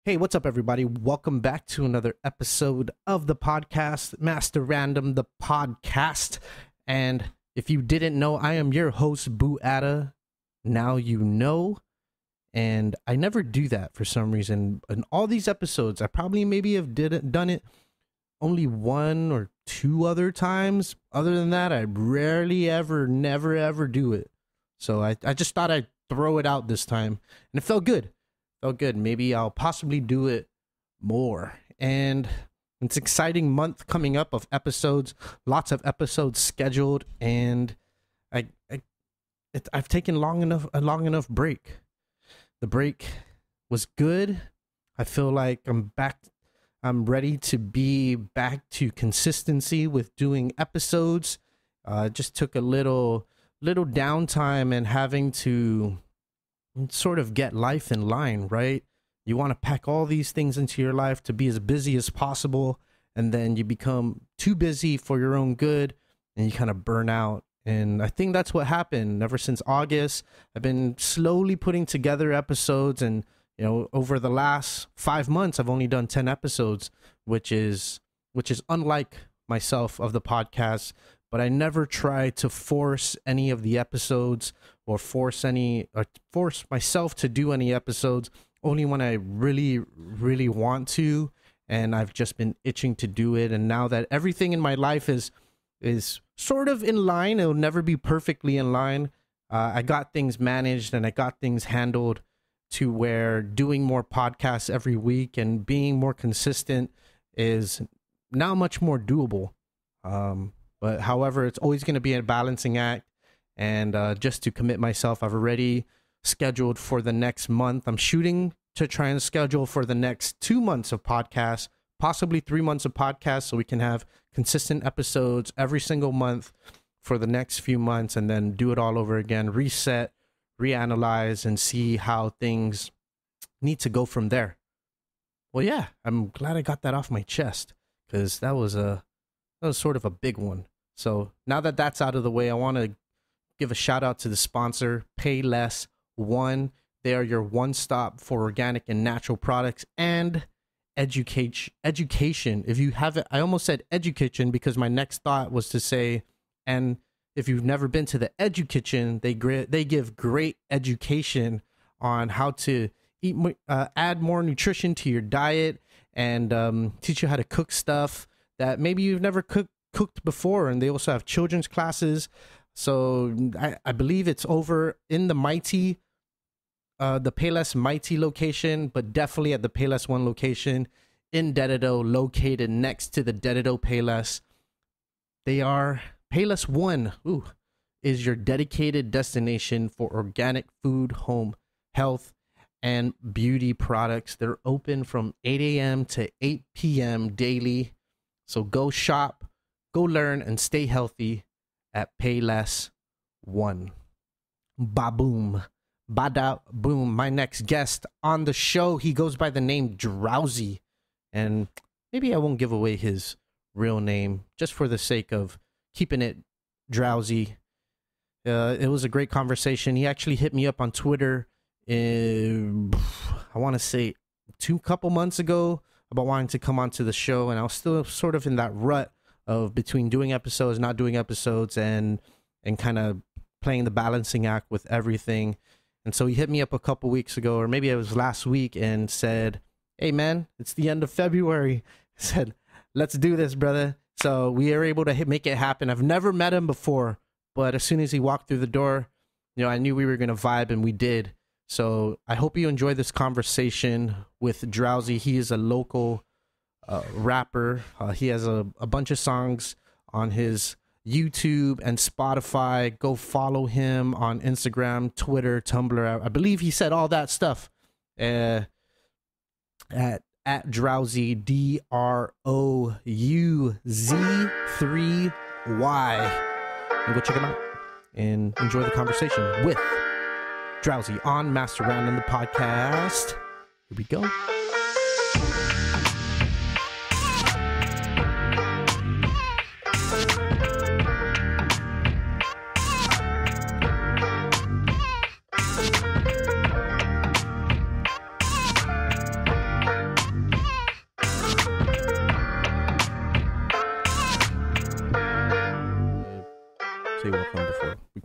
Hey, what's up, everybody? Welcome back to another episode of the podcast, Master Random, the podcast. And if you didn't know, I am your host, Boo Atta. Now you know. And I never do that for some reason. In all these episodes, I probably maybe have done it only one or two other times. Other than that, I rarely ever, never ever do it. So I just thought I'd throw it out this time. And it felt good. Maybe I'll possibly do it more. And it's an exciting month coming up of episodes, lots of episodes scheduled, and I've taken a long enough break. The break was good. I feel like I'm back. I'm ready to be back to consistency with doing episodes. Just took a little downtime and having to sort of get life in line, right? You want to pack all these things into your life to be as busy as possible, and then you become too busy for your own good and you kind of burn out. And I think that's what happened. Ever since August, I've been slowly putting together episodes, and over the last 5 months I've only done 10 episodes, which is unlike myself of the podcast. But I never try to force any of the episodes or force myself to do any episodes, only when I really, really want to. And I've just been itching to do it. And now that everything in my life is sort of in line, it'll never be perfectly in line. I got things managed and I got things handled to where doing more podcasts every week and being more consistent is now much more doable. But however, it's always going to be a balancing act. And just to commit myself, I've already scheduled for the next month. I'm shooting to try and schedule for the next 2 months of podcasts, possibly 3 months of podcasts, so we can have consistent episodes every single month for the next few months, and then do it all over again, reset, reanalyze, and see how things need to go from there. Well, yeah, I'm glad I got that off my chest, because that was sort of a big one. So now that that's out of the way, I want to give a shout out to the sponsor, Payless One. They are your one-stop for organic and natural products and education. If you haven't, I almost said education because my next thought was to say, and if you've never been to the Edu-Kitchen, they give great education on how to eat, add more nutrition to your diet, and teach you how to cook stuff that maybe you've never cooked before. And they also have children's classes. So I believe it's over in the Payless Mighty location, but definitely at the Payless One location in Dedido, located next to the Dedido Payless. They are Payless One. Is your dedicated destination for organic food, home, health, and beauty products. They're open from 8 a.m. to 8 p.m. daily. So go shop, go learn, and stay healthy at Payless One. Ba-boom. Bada boom. My next guest on the show, he goes by the name Drouz3y. And maybe I won't give away his real name just for the sake of keeping it Drouz3y. It was a great conversation. He actually hit me up on Twitter, I want to say couple months ago, about wanting to come onto the show, and I was still sort of in that rut of between doing episodes, not doing episodes, and kind of playing the balancing act with everything. And so he hit me up a couple weeks ago, or maybe it was last week, and said, "Hey man, it's the end of February." I said, "Let's do this, brother." So we are able to make it happen. I've never met him before, but as soon as he walked through the door, I knew we were going to vibe, and we did. So I hope you enjoy this conversation with Drouz3y. He is a local rapper. He has a bunch of songs on his YouTube and Spotify. Go follow him on Instagram, Twitter, Tumblr. I believe he said all that stuff at Drouz3y, drouz3y. And go check him out and enjoy the conversation with Drouz3y on Master Random, the podcast. Here we go.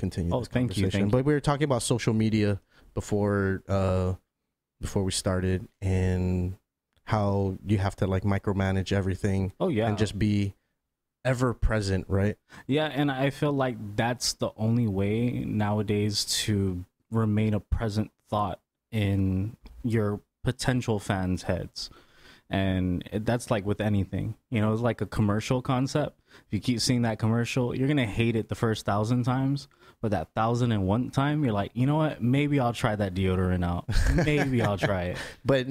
continue this thank you. conversation. But we were talking about social media before we started, and how you have to like micromanage everything. Oh yeah. And just be ever present, right? Yeah, and I feel like that's the only way nowadays to remain a present thought in your potential fans' heads. And that's like with anything, you know, it's like a commercial concept. If you keep seeing that commercial, you're gonna hate it the first 1,000 times, but that 1,001 time, you're like, you know what, maybe I'll try that deodorant out. Maybe I'll try it. But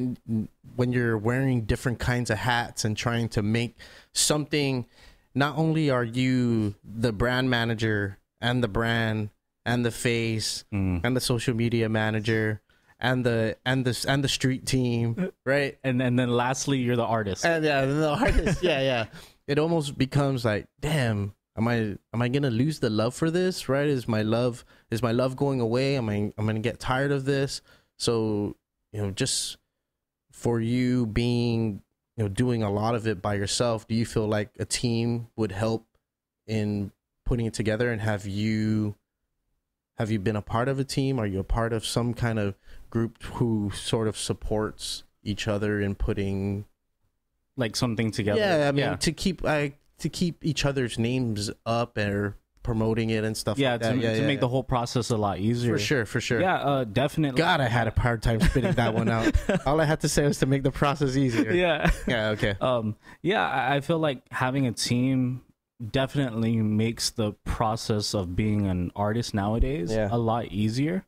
when you're wearing different kinds of hats and trying to make something, not only are you the brand manager and the brand and the face and the social media manager and the street team, right? And then lastly, you're the artist. And the artist, yeah. It almost becomes like, damn, am I gonna lose the love for this? Right? Is my love going away? Am I gonna get tired of this? So, you know, just for you being, you know, doing a lot of it by yourself, do you feel like a team would help in putting it together? And have you been a part of a team? Are you a part of some kind of group who sort of supports each other in putting like something together? Yeah, I mean, to keep each other's names up or promoting it and stuff like that. To make the whole process a lot easier. For sure. Yeah, definitely. God, I had a hard time spitting that one out. All I had to say was to make the process easier. Yeah. Yeah, okay. I feel like having a team definitely makes the process of being an artist nowadays a lot easier.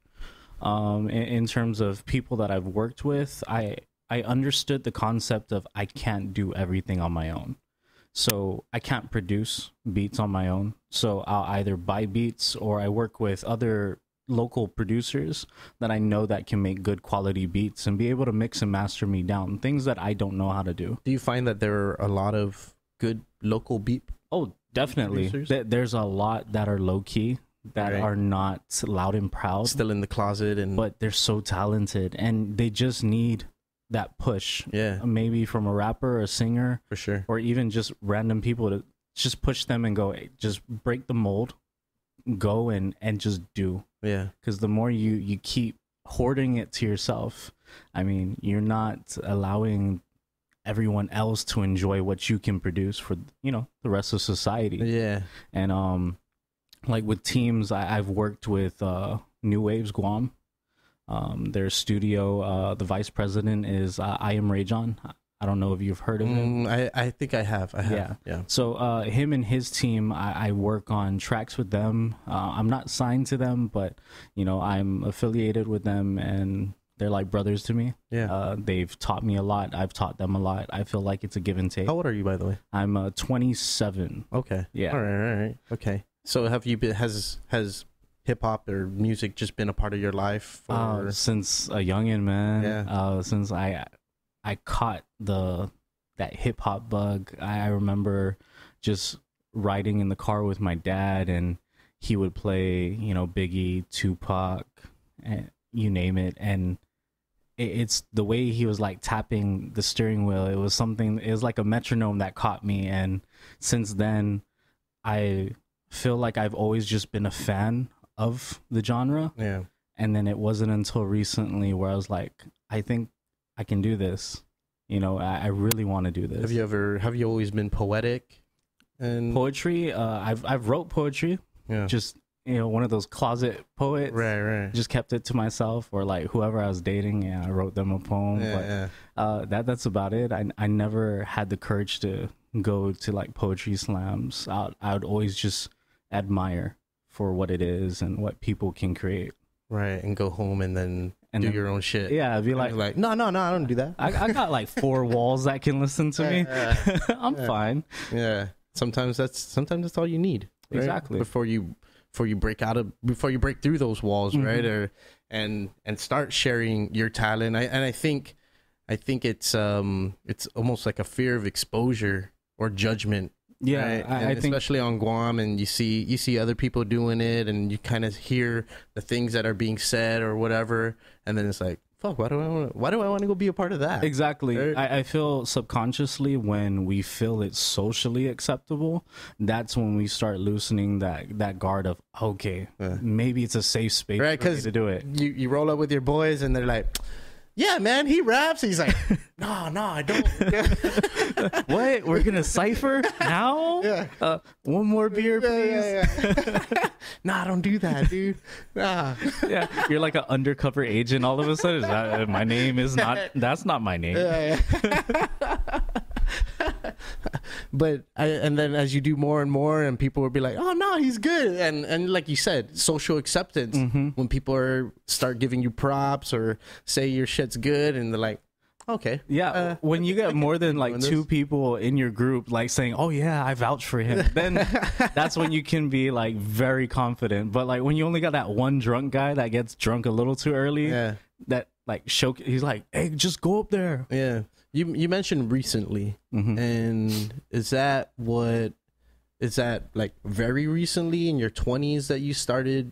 In terms of people that I've worked with, I understood the concept of I can't do everything on my own. So I can't produce beats on my own. So I'll either buy beats or I work with other local producers that I know that can make good quality beats and be able to mix and master me down, things that I don't know how to do. Do you find that there are a lot of good local beat? Oh, definitely. There's a lot that are low key, that are not loud and proud, still in the closet, but they're so talented and they just need that push. Maybe from a rapper, a singer, for sure, or even just random people to just push them and go, hey, just break the mold, go and just do. Because the more you keep hoarding it to yourself, I mean, you're not allowing everyone else to enjoy what you can produce for, you know, the rest of society. And like with teams, I've worked with New Waves Guam. Their studio, the vice president is I Am Rajon. I don't know if you've heard of him. I think I have. Yeah. So him and his team, I work on tracks with them. I'm not signed to them, but you know, I'm affiliated with them, and they're like brothers to me. They've taught me a lot. I've taught them a lot. I feel like it's a give and take. How old are you, by the way? I'm 27. Okay. Yeah. All right. Okay. So have you been? Has hip hop or music just been a part of your life? Since a youngin', man. Since I caught that hip hop bug. I remember just riding in the car with my dad, and he would play, you know, Biggie, Tupac, and you name it. And it's the way he was like tapping the steering wheel. It was like a metronome that caught me. And since then, I feel like I've always just been a fan of the genre. And then it wasn't until recently where I was like, I think I can do this. You know, I really want to do this. Have you always been poetic? And poetry? I've wrote poetry. Just, you know, one of those closet poets. Right. Just kept it to myself, or like whoever I was dating, I wrote them a poem. That's about it. I never had the courage to go to like poetry slams. I would always just admire for what it is and what people can create. Right, and go home and then do your own shit. Yeah, I'd be like, no, I don't do that. I got like 4 walls that can listen to me. I'm fine. Yeah, sometimes that's all you need. Right? Exactly. Before you break through those walls, right? And start sharing your talent. I think it's almost like a fear of exposure or judgment. Right? I think especially on Guam, and you see other people doing it, and you kind of hear the things that are being said or whatever, and then it's like, fuck, why do I want to go be a part of that? Exactly. Right? I feel subconsciously when we feel it's socially acceptable, that's when we start loosening that guard of, okay, maybe it's a safe space, right? Because to do it. You roll up with your boys and they're like, yeah, man, he raps. He's like, no, I don't. What? We're gonna cipher now? Yeah. One more beer, please. Yeah. Nah, I don't do that, dude. Nah. Yeah, you're like an undercover agent all of a sudden. My name is not. That's not my name. Yeah. But and then as you do more and more, and people will be like, "Oh no, he's good," and like you said, social acceptance. When people start giving you props or say your shit's good, and they're like, "Okay, yeah." When you get more than like two people in your group, like saying, "Oh yeah, I vouch for him," then that's when you can be like very confident. But like when you only got that one drunk guy that gets drunk a little too early, that like he's like, "Hey, just go up there." Yeah. You mentioned recently, and is that like very recently in your 20s that you started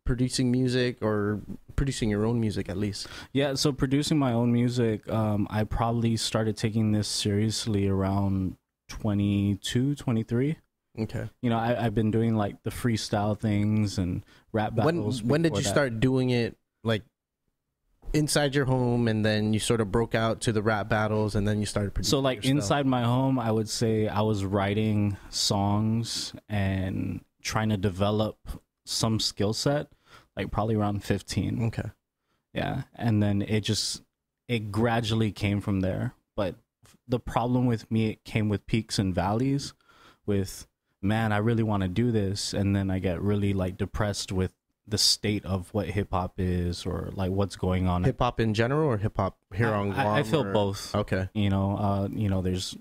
producing music, or producing your own music at least? Yeah, so producing my own music, I probably started taking this seriously around 22, 23. Okay. You know, I've been doing like the freestyle things and rap battles. When did you start doing it, like inside your home, and then you sort of broke out to the rap battles, and then you started producing? So like inside my home, I would say I was writing songs and trying to develop some skill set, like probably around 15. Okay. Yeah, and then it gradually came from there. But the problem with me, it came with peaks and valleys. With, man, I really want to do this, and then I get really like depressed with the state of what hip hop is, or like what's going on. Hip hop in general, or hip hop here on Guam? I feel both. Okay. You know, there's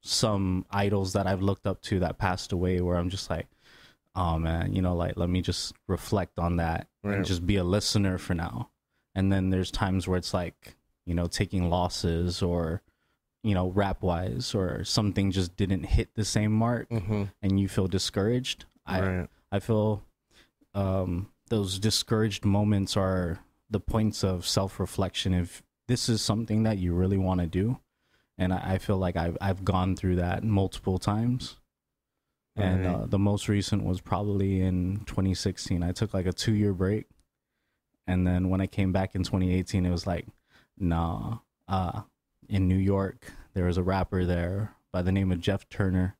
some idols that I've looked up to that passed away, where I'm just like, oh man, you know, like let me just reflect on that and just be a listener for now. And then there's times where it's like, you know, taking losses, or, you know, rap wise, or something just didn't hit the same mark, and you feel discouraged. I feel those discouraged moments are the points of self-reflection. If this is something that you really want to do, and I feel like I've gone through that multiple times. And the most recent was probably in 2016. I took like a 2-year break, and then when I came back in 2018, it was like, nah. In New York, there was a rapper there by the name of Jeff Turner,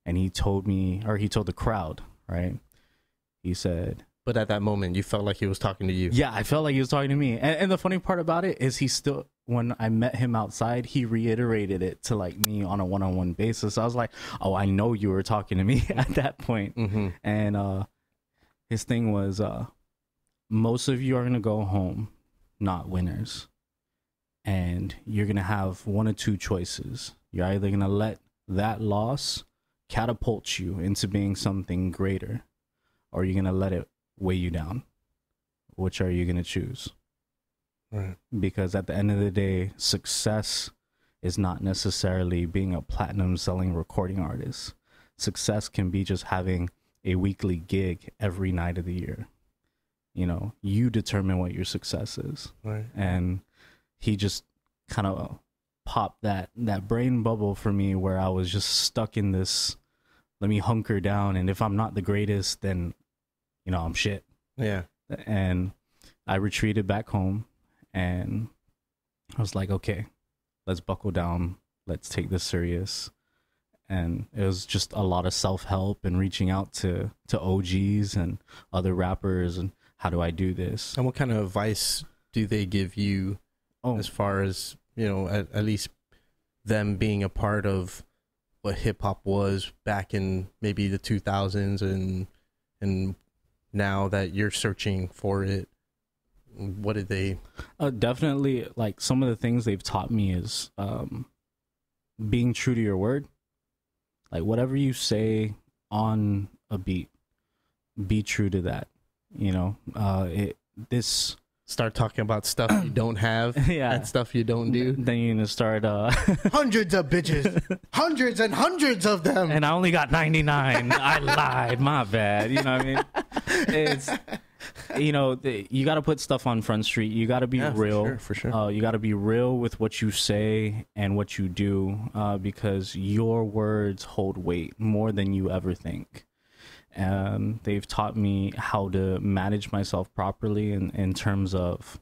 and he told the crowd, right? He said, but at that moment, you felt like he was talking to you. Yeah, I felt like he was talking to me. And the funny part about it is, when I met him outside, he reiterated it to like me on a one-on-one basis. I was like, oh, I know you were talking to me at that point. And his thing was, most of you are going to go home not winners. And you're going to have one of two choices. You're either going to let that loss catapult you into being something greater, or you're going to let it weigh you down. Which are you going to choose? Right. Because at the end of the day, success is not necessarily being a platinum selling recording artist. Success can be just having a weekly gig every night of the year. You know, you determine what your success is. Right. And he just kind of popped that brain bubble for me, where I was just stuck in this, let me hunker down, and if I'm not the greatest, then, you know, I'm shit. Yeah. And I retreated back home, and I was like, okay, let's buckle down. Let's take this serious. And it was just a lot of self-help and reaching out to OGs and other rappers, and how do I do this? And what kind of advice do they give you, as far as, you know, at least them being a part of what hip hop was back in maybe the 2000s, and now that you're searching for it, what did they? Definitely, like, some of the things they've taught me is being true to your word. Like, whatever you say on a beat, be true to that. You know, start talking about stuff you don't have, and stuff you don't do. Then you're gonna start hundreds of bitches, hundreds and hundreds of them, and I only got 99. I lied, my bad. You know what I mean? you know, you got to put stuff on Front Street. You got to be real. For sure. You got to be real with what you say and what you do, because your words hold weight more than you ever think. And they've taught me how to manage myself properly in terms of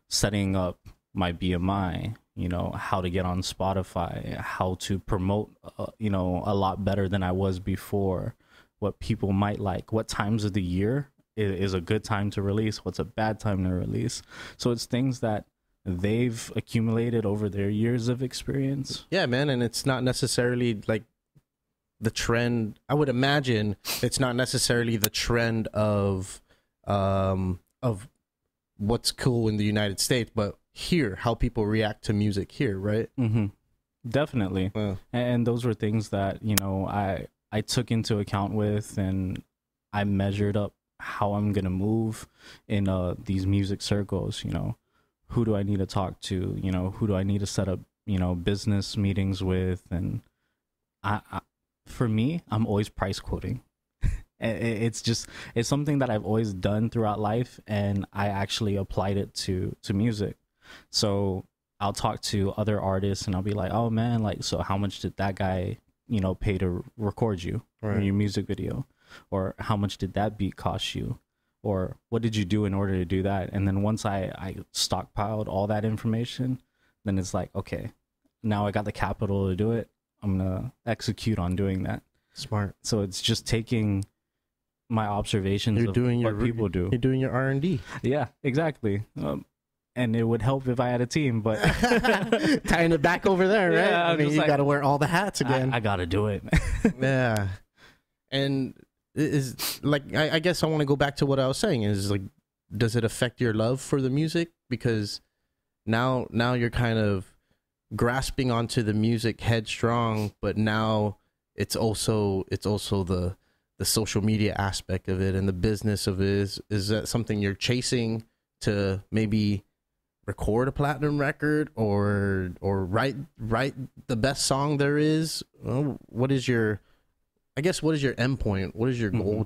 setting up my BMI, you know, how to get on Spotify, how to promote, you know, a lot better than I was before, what people might like, what times of the year is a good time to release, what's a bad time to release. So it's things that they've accumulated over their years of experience. Yeah, man. And it's not necessarily like the trend. I would imagine it's not necessarily the trend of what's cool in the United States, but here, how people react to music here, right? Mm-hmm. Definitely. Yeah. And those were things that, you know, I took into account with, and I measured up how I'm gonna move in these music circles. You know, who do I need to talk to? You know, who do I need to set up, you know, business meetings with? And I for me, I'm always price quoting. It's something that I've always done throughout life, and I actually applied it to music. So I'll talk to other artists and I'll be like, oh man, like, so how much did that guy, you know, pay to record you in your music video? Or how much did that beat cost you? Or what did you do in order to do that? And then once I stockpiled all that information, then it's like, okay, now I got the capital to do it. I'm going to execute on doing that. Smart. So it's just taking my observations of what people do. You're doing your R&D. Yeah, exactly. And it would help if I had a team, but tying it back over there, right? Yeah, I mean, you got to wear all the hats again. I got to do it. Yeah. And is like, I guess I want to go back to what I was saying is like, does it affect your love for the music? Because now you're kind of grasping onto the music headstrong, but now it's also the social media aspect of it and the business of it. Is that something you're chasing to maybe record a platinum record or write the best song there is? What is your end point? What is your goal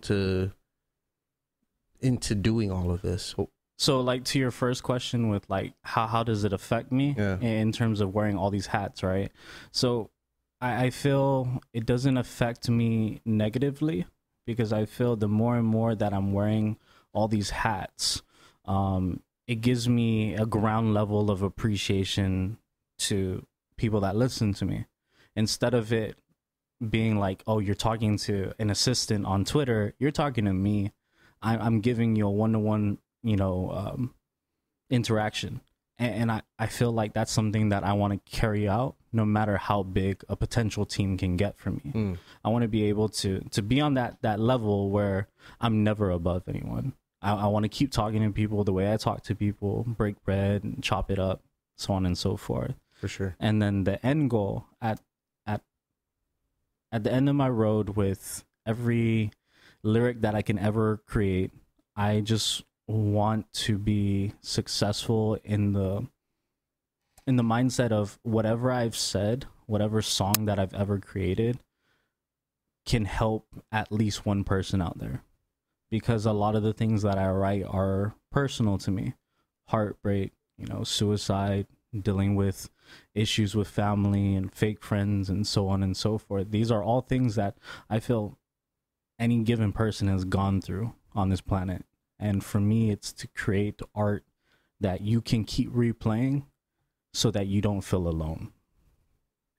into doing all of this? So like to your first question with like how does it affect me in terms of wearing all these hats, right? So I feel it doesn't affect me negatively, because I feel the more and more that I'm wearing all these hats, it gives me a ground level of appreciation to people that listen to me. Instead of it being like, oh, you're talking to an assistant on Twitter, you're talking to me. I'm giving you a one-to-one, you know, interaction. And I feel like that's something that I want to carry out no matter how big a potential team can get for me. I want to be able to be on that level where I'm never above anyone. I want to keep talking to people the way I talk to people, break bread and chop it up, so on and so forth. For sure. And then the end goal at the end of my road, with every lyric that I can ever create, I just want to be successful in the mindset of whatever I've said, whatever song that I've ever created can help at least one person out there. Because a lot of the things that I write are personal to me. Heartbreak, you know, suicide, dealing with issues with family and fake friends and so on and so forth. These are all things that I feel any given person has gone through on this planet. And for me, it's to create art that you can keep replaying so that you don't feel alone.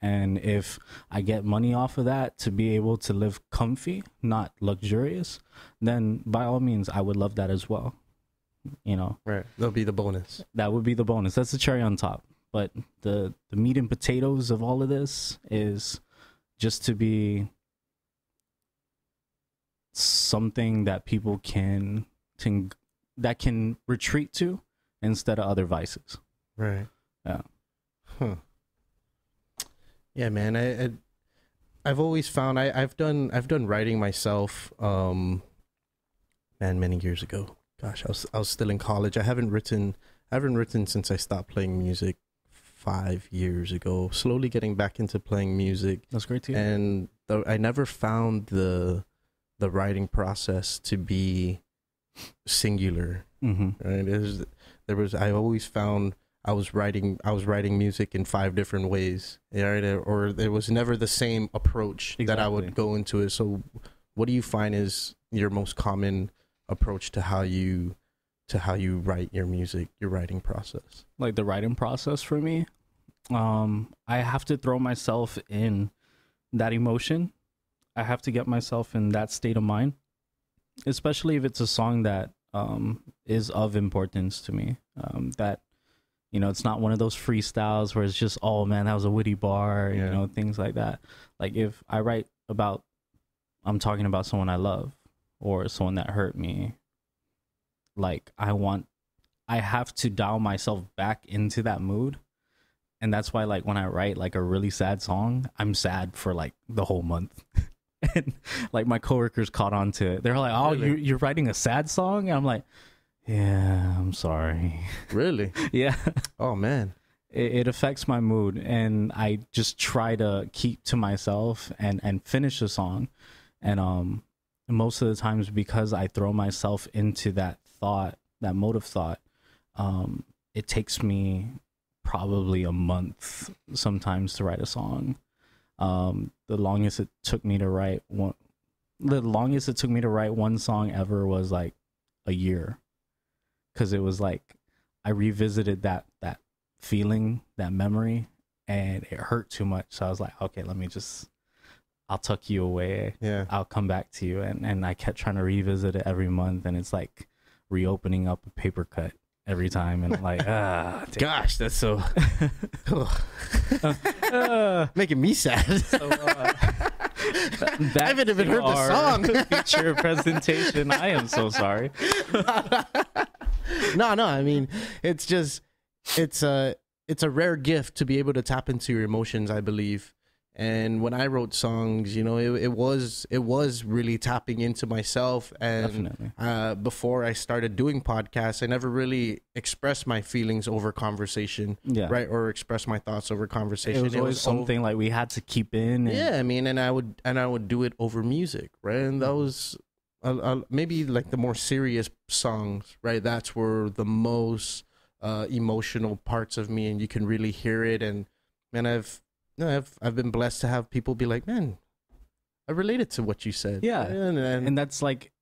And if I get money off of that to be able to live comfy, not luxurious, then by all means, I would love that as well. You know, right? That'll be the bonus. That would be the bonus. That's the cherry on top. But the meat and potatoes of all of this is just to be something that people can retreat to instead of other vices. Right. Yeah. Huh. Yeah, man. I've always found I've done writing myself. Man, many years ago. Gosh, I was still in college. I haven't written since I stopped playing music 5 years ago. Slowly getting back into playing music. That's great too. And I never found the writing process to be singular. Mm-hmm. Right? I always found I was writing music in 5 different ways. Right? Or there was never the same approach that I would go into it. So what do you find is your most common approach to how you write your music, your writing process? Like the writing process for me, I have to throw myself in that emotion. I have to get myself in that state of mind, especially if it's a song that is of importance to me. That, you know, it's not one of those freestyles where it's just, oh man, that was a witty bar, you know, things like that. Like if I write about, I'm talking about someone I love or someone that hurt me, like I have to dial myself back into that mood. And that's why, like, when I write like a really sad song, I'm sad for like the whole month. And like my coworkers caught on to it. They're like, oh, really? You're writing a sad song? And I'm like, yeah, I'm sorry. Really? Yeah. Oh man. It affects my mood, and I just try to keep to myself and finish the song. And most of the times, because I throw myself into that thought, that mode of thought, it takes me probably a month sometimes to write a song. The longest it took me to write one song ever was like a year, because it was like I revisited that feeling, that memory, and it hurt too much. So I was like, okay, I'll tuck you away. Yeah, I'll come back to you. And I kept trying to revisit it every month, and it's like reopening up a paper cut every time. And I'm like, gosh, that's so making me sad. So, I haven't even heard the song. Feature presentation. I am so sorry. No, I mean, it's a rare gift to be able to tap into your emotions, I believe. And when I wrote songs, you know, it was really tapping into myself. And before I started doing podcasts, I never really expressed my feelings over conversation, right? Or express my thoughts over conversation. It was always something like we had to keep in. Yeah, I mean, and I would do it over music, right? And that was maybe like the more serious songs, right? That's where the most emotional parts of me, and you can really hear it. And I've been blessed to have people be like, man, I related to what you said. Yeah. And that's like,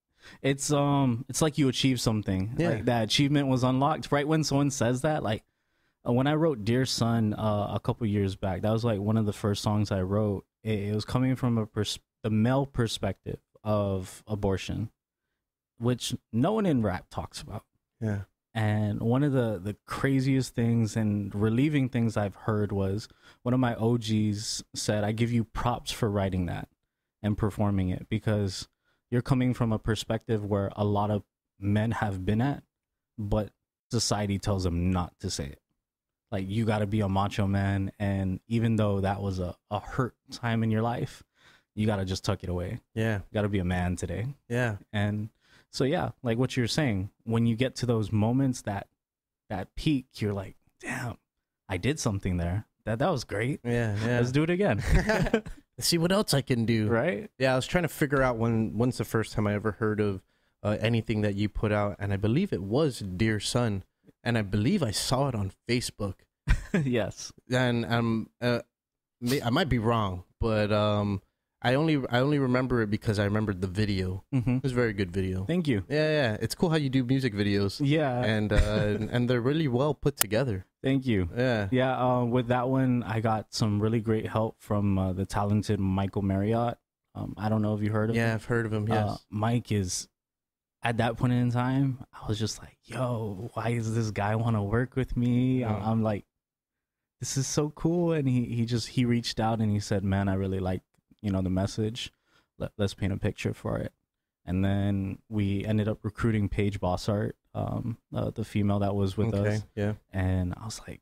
it's like you achieved something. Yeah. Like that achievement was unlocked right when someone says that. Like when I wrote Dear Son a couple years back, that was like one of the first songs I wrote. It was coming from the male perspective of abortion, which no one in rap talks about. Yeah. And one of the craziest things and relieving things I've heard was one of my OGs said, I give you props for writing that and performing it, because you're coming from a perspective where a lot of men have been at, but society tells them not to say it. Like, you got to be a macho man. And even though that was a hurt time in your life, you got to just tuck it away. Yeah. You got to be a man today. Yeah. And so, yeah, like what you're saying, when you get to those moments, that peak, you're like, damn, I did something there. That was great. Yeah. Let's do it again. See what else I can do. Right? Yeah, I was trying to figure out when's the first time I ever heard of anything that you put out, and I believe it was Dear Son, and I believe I saw it on Facebook. Yes. And I might be wrong, but I only remember it because I remembered the video. Mm-hmm. It was a very good video. Thank you. Yeah. It's cool how you do music videos. Yeah. And they're really well put together. Thank you. Yeah. With that one, I got some really great help from the talented Michael Marriott. I don't know if you heard of him. Yeah, I've heard of him. Yes. Mike is, at that point in time, I was just like, yo, why does this guy want to work with me? Yeah. I'm like, this is so cool. And he reached out and he said, man, I really like, the message. Let's paint a picture for it. And then we ended up recruiting Paige Bossart, the female that was with us. Yeah. And I was like,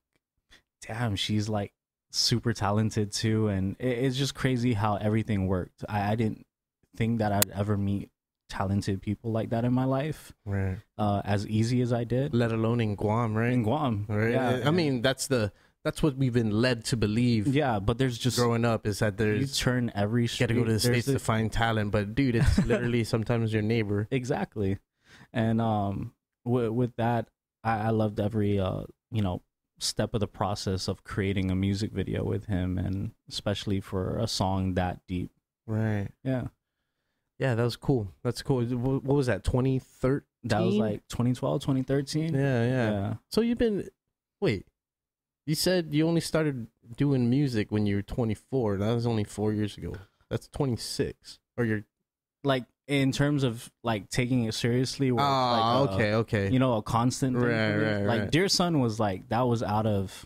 damn, she's like super talented too. And it's just crazy how everything worked. I didn't think that I'd ever meet talented people like that in my life. Right. As easy as I did. Let alone in Guam, right? In Guam. Right. Yeah. I mean, that's what we've been led to believe. Yeah, but there's just growing up is that you turn every street. You got to go to the States to find talent, but dude, it's literally sometimes your neighbor. Exactly. And with that, I loved every you know, step of the process of creating a music video with him, and especially for a song that deep. Right. Yeah. Yeah, that was cool. That's cool. What was that, 2013? That was like 2012, 2013. Yeah. So wait, you said you only started doing music when you were 24. That was only 4 years ago. That's 26. Or you're like, in terms of like taking it seriously. Where it's like okay. You know, a constant thing for me. Right. Like Dear Son was like, that was out of,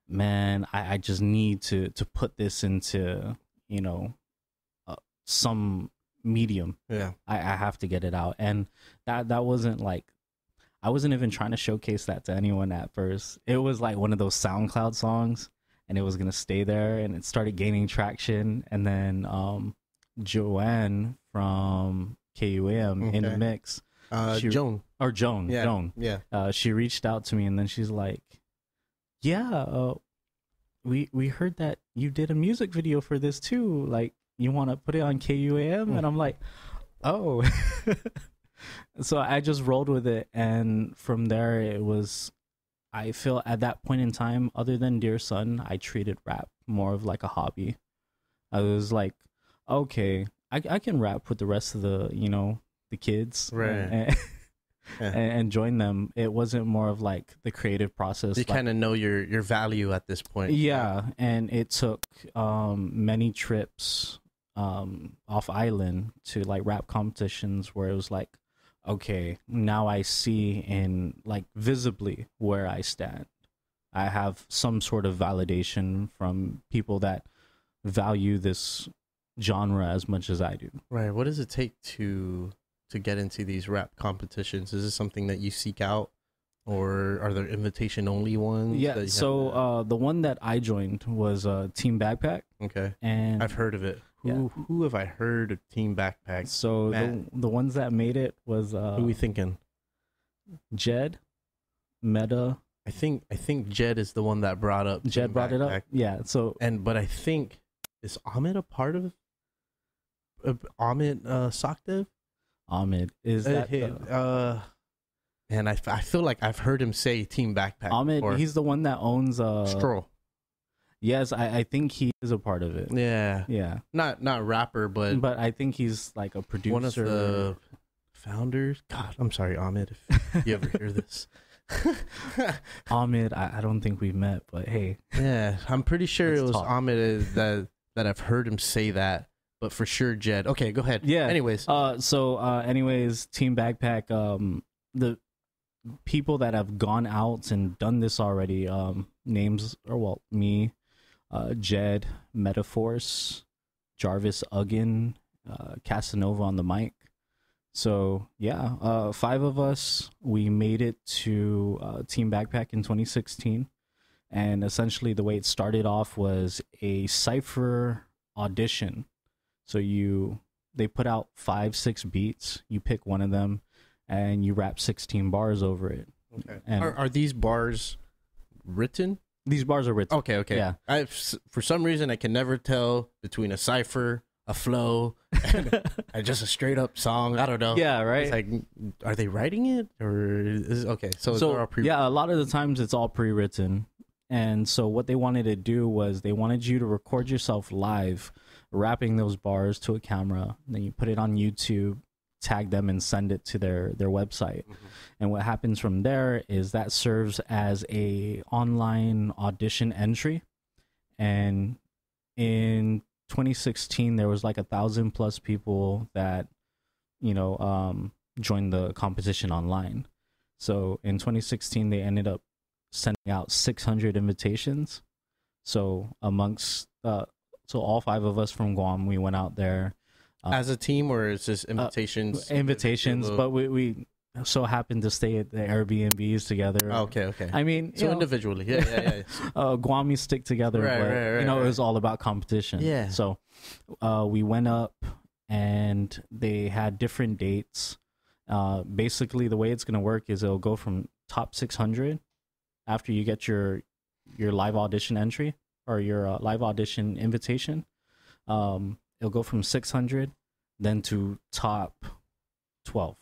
man, I just need to put this into, you know, some medium. Yeah. I have to get it out. And that wasn't like, I wasn't even trying to showcase that to anyone at first. It was like one of those SoundCloud songs, and it was gonna stay there, and it started gaining traction. And then Joanne from KUAM in the mix, Joan. Yeah. She reached out to me, and then she's like, yeah, we heard that you did a music video for this too, like, you want to put it on KUAM? And I'm like, oh. So I just rolled with it, and from there it was, I feel at that point in time, other than Dear Son, I treated rap more of like a hobby. I was like, okay, I can rap with the rest of the, you know, the kids, right? And join them. It wasn't more of like the creative process. You kind of know your value at this point. Yeah, and it took many trips off island to like rap competitions where it was like, okay, now I see in like visibly where I stand. I have some sort of validation from people that value this genre as much as I do. Right. What does it take to get into these rap competitions? Is this something that you seek out, or are there invitation only ones? Yeah. So the one that I joined was Team Backpack. Okay. And I've heard of it. Who have I heard of Team Backpack? So the ones that made it was who are we thinking? Jed, Meta. I think Jed is the one that brought up. Jed brought it up. Yeah. So but I think, is Ahmed a part of Ahmed Sakdev? Ahmed is that and I feel like I've heard him say Team Backpack. Ahmed, he's the one that owns Stroll. Yes, I think he is a part of it. Yeah. Not rapper, but I think he's like a producer. One of the founders. God, I'm sorry, Ahmed, if you ever hear this. Ahmed, I don't think we've met, but hey. Yeah, I'm pretty sure it was Ahmed that I've heard him say that, but for sure Jed. Okay, go ahead. Yeah. Anyways. Anyways, Team Backpack, the people that have gone out and done this already, names are, well, me, Jed, Metaforce, Jarvis Uggan, Casanova on the mic. So yeah, 5 of us, we made it to Team Backpack in 2016. And essentially the way it started off was a cypher audition. So they put out 5-6 beats, you pick one of them, and you rap 16 bars over it. Okay. And are these bars written? These bars are written. Okay. Yeah. For some reason, I can never tell between a cypher, a flow, and just a straight up song. I don't know. Yeah, right. It's like, are they writing it, or is okay? So all yeah, a lot of the times it's all pre-written. And so what they wanted to do was they wanted you to record yourself live, rapping those bars to a camera. Then you put it on YouTube, tag them, and send it to their website. Mm-hmm. And what happens from there is that serves as a online audition entry. And in 2016, there was like 1,000+ people that, joined the competition online. So in 2016, they ended up sending out 600 invitations. So amongst all 5 of us from Guam, we went out there as a team, or is this invitations? Invitations, but we so happened to stay at the Airbnbs together. Okay. I mean, so individually, yeah. Guamis stick together, right, it was all about competition. Yeah. So we went up, and they had different dates. Basically, the way it's gonna work is it'll go from top 600 after you get your live audition entry or your live audition invitation. It'll go from 600 then to top 12.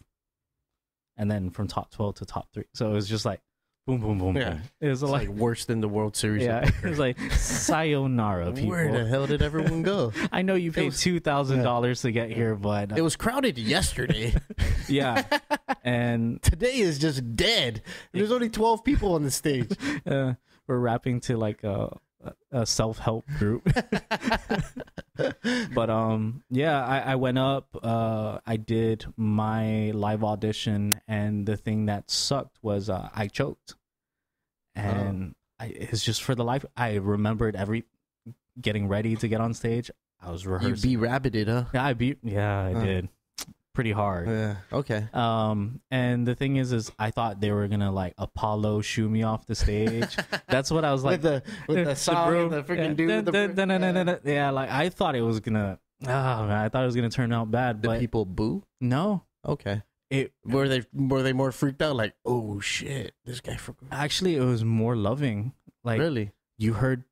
and then from top 12 to top 3. So it was just like boom, boom, boom, boom. It was like worse than the World Series. Yeah, it was like sayonara, people. Where the hell did everyone go? I know you paid $2,000 to get here, but it was crowded yesterday. Yeah, and today is just dead. There's only 12 people on the stage. We're rapping to like a self-help group. But yeah, I went up, I did my live audition, and the thing that sucked was I choked, and it's just for the life. I remembered getting ready to get on stage. I was rehearsing. You rabbited, huh? Yeah, I did pretty hard. Yeah. Okay. And the thing is I thought they were gonna like Apollo shoo me off the stage. That's what I was like, with the song, the freaking dude. Yeah, like I thought it was gonna. Oh man, I thought it was gonna turn out bad. Did but people boo? No. Okay. Were they more freaked out? Like, oh shit, this guy Actually, it was more loving. Like, really, you heard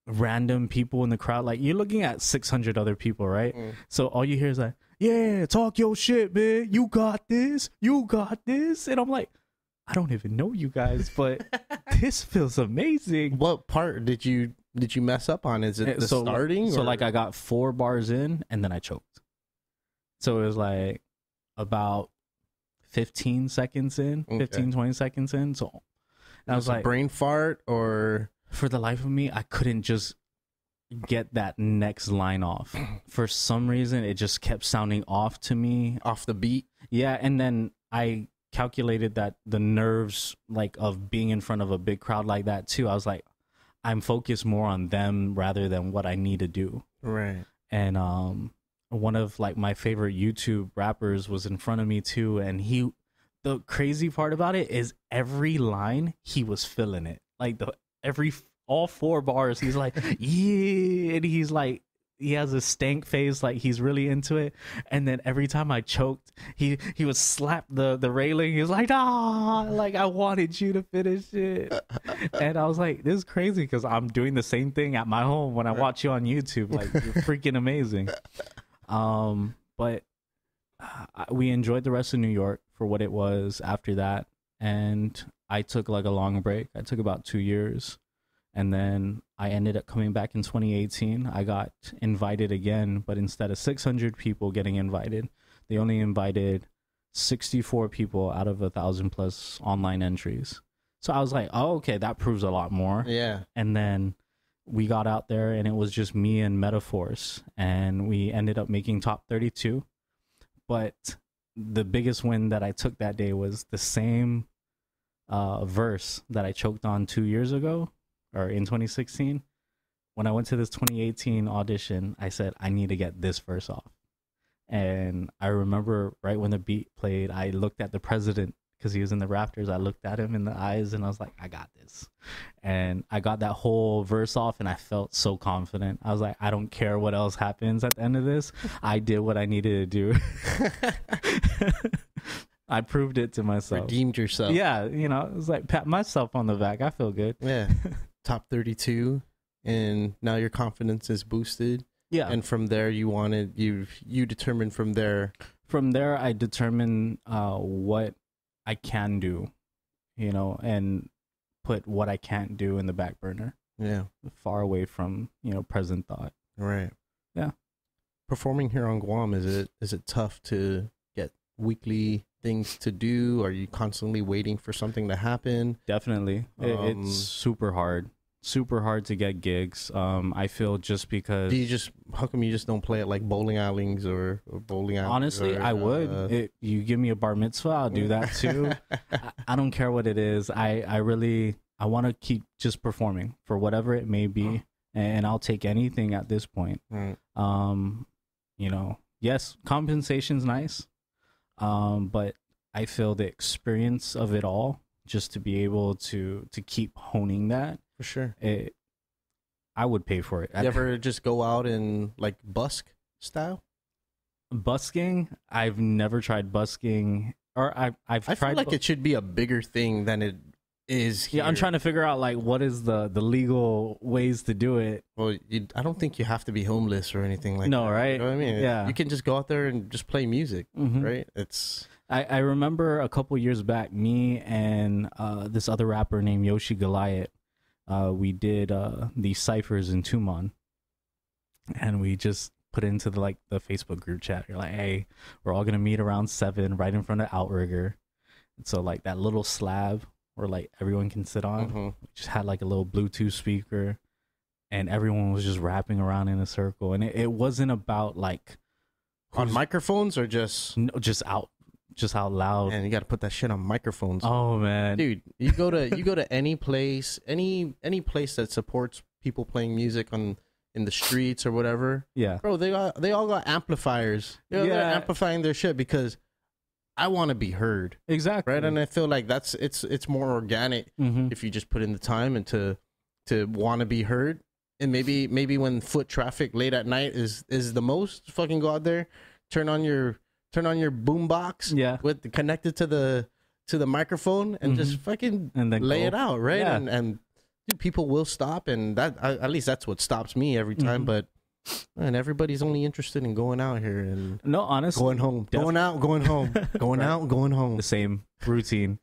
random people in the crowd. Like, you're looking at 600 other people, right? So all you hear is like, yeah, talk your shit, man. You got this. You got this. And I'm like, I don't even know you guys, but this feels amazing. What part did you mess up on? Is it the starting? So like I got 4 bars in and then I choked. So it was like about 15 seconds in, 20 seconds in. So I was like, brain fart, or for the life of me, I couldn't just get that next line off. For some reason, it just kept sounding off to me. Off the beat? Yeah, and then I calculated that the nerves like of being in front of a big crowd like that too. I was like, I'm focused more on them rather than what I need to do. Right. And one of like my favorite YouTube rappers was in front of me too, and the crazy part about it is every line he was feeling it. Like all 4 bars, he's like, yeah, and he's like, he has a stank face, like he's really into it. And then every time I choked, he would slap the railing. He was like, like I wanted you to finish it. And I was like, this is crazy because I'm doing the same thing at my home when I watch you on YouTube. Like, you're freaking amazing. But we enjoyed the rest of New York for what it was after that. And I took like a long break. I took about 2 years. And then I ended up coming back in 2018. I got invited again, but instead of 600 people getting invited, they only invited 64 people out of 1,000+ online entries. So I was like, oh, okay, that proves a lot more. Yeah. And then we got out there and it was just me and Metaforce, and we ended up making top 32. But the biggest win that I took that day was the same verse that I choked on 2 years ago, or in 2016. When I went to this 2018 audition, I said, I need to get this verse off. And I remember right when the beat played, I looked at the president because he was in the rafters. I looked at him in the eyes and I was like, I got this. And I got that whole verse off and I felt so confident. I was like, I don't care what else happens at the end of this. I did what I needed to do. I proved it to myself. Redeemed yourself. Yeah, you know, it was like pat myself on the back. I feel good. Yeah. Top 32, and now your confidence is boosted. Yeah. And from there, you determined from there. From there, I determined what I can do, you know, and put what I can't do in the back burner. Yeah. Far away from, you know, present thought. Right. Yeah. Performing here on Guam, is it tough to get weekly things to do? Are you constantly waiting for something to happen? Definitely. It's super hard to get gigs. I feel just because how come you just don't play at like bowling alleys or bowling alleys? Honestly, I would. You give me a bar mitzvah, I'll do that too. I don't care what it is. I want to keep just performing for whatever it may be, and I'll take anything at this point. Right. You know, yes, compensation's nice. But I feel the experience of it all, just to be able to keep honing that. For sure. I would pay for it. You ever just go out in like busk style? Busking? I've never tried busking, or I've tried. I feel like it should be a bigger thing than it is here. Yeah, I'm trying to figure out like what is the legal ways to do it. Well, I don't think you have to be homeless or anything like that. No, right? You know what I mean? Yeah. You can just go out there and just play music, right? I remember a couple years back, me and this other rapper named Yoshi Goliath, we did these ciphers in Tumon, and we just put into the Facebook group chat. You're like, hey, we're all gonna meet around 7 right in front of Outrigger. And so like that little slab where like everyone can sit on, we just had like a little Bluetooth speaker, and everyone was just rapping around in a circle. And it wasn't about like on microphones or just just out loud. And you got to put that shit on microphones. Oh man, dude, you go to any place, any place that supports people playing music in the streets or whatever. Yeah, bro, they all got amplifiers. They're amplifying their shit because I want to be heard. Exactly. Right, and I feel like it's more organic if you just put in the time and to want to be heard. And maybe when foot traffic late at night is the most, fucking go out there, turn on your boom box, with connected to the microphone, and just fucking and then lay it out, right? Yeah. And dude, people will stop, and at least that's what stops me every time. But man, everybody's only interested in going out here and no, honestly, going home, going out, going home, going out, going home. The same routine.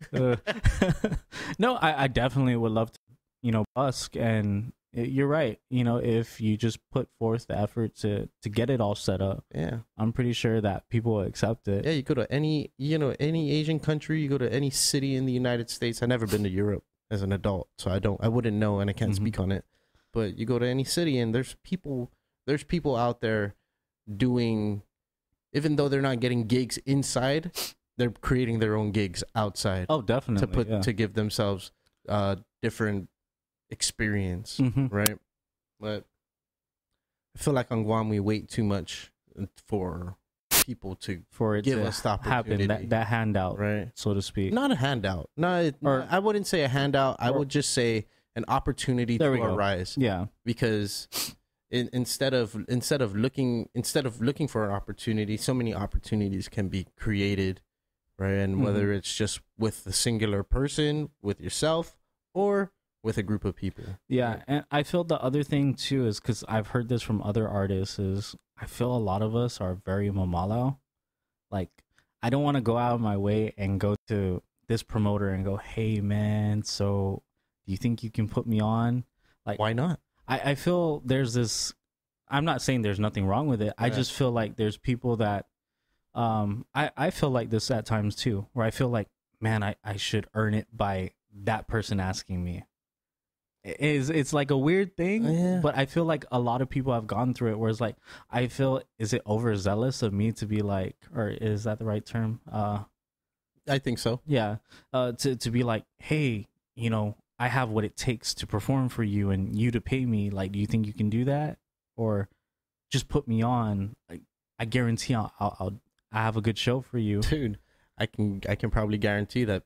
No, I definitely would love to, busk, and you're right. If you just put forth the effort to get it all set up, I'm pretty sure that people will accept it. Yeah, you go to any Asian country, you go to any city in the United States. I've never been to Europe as an adult, so I wouldn't know, and I can't speak on it. But you go to any city, and there's people out there doing, even though they're not getting gigs inside, they're creating their own gigs outside. Oh, definitely. To give themselves different experience, right? But I feel like on Guam we wait too much for people to give us the opportunity. Happen, that handout, right, so to speak. Not a handout. I wouldn't say a handout. I would just say an opportunity to arise. Yeah, because instead of looking for an opportunity, so many opportunities can be created, right? And whether it's just with a singular person, with yourself, or with a group of people. Yeah, and I feel the other thing too is, because I've heard this from other artists, is I feel a lot of us are very mamalo. Like, I don't want to go out of my way and go to this promoter and go, hey man, so do you think you can put me on? Like, why not? I feel there's this, I'm not saying there's nothing wrong with it. I just feel like there's people that I feel like this at times too, where I feel like, man, I should earn it by that person asking me. It's like a weird thing, but I feel like a lot of people have gone through it where it's like, I feel, is it overzealous of me to be like, or is that the right term? I think so. Yeah. To be like, hey, I have what it takes to perform for you and you to pay me. Like, do you think you can do that? Or just put me on. Like, I guarantee I have a good show for you. Dude, I can probably guarantee that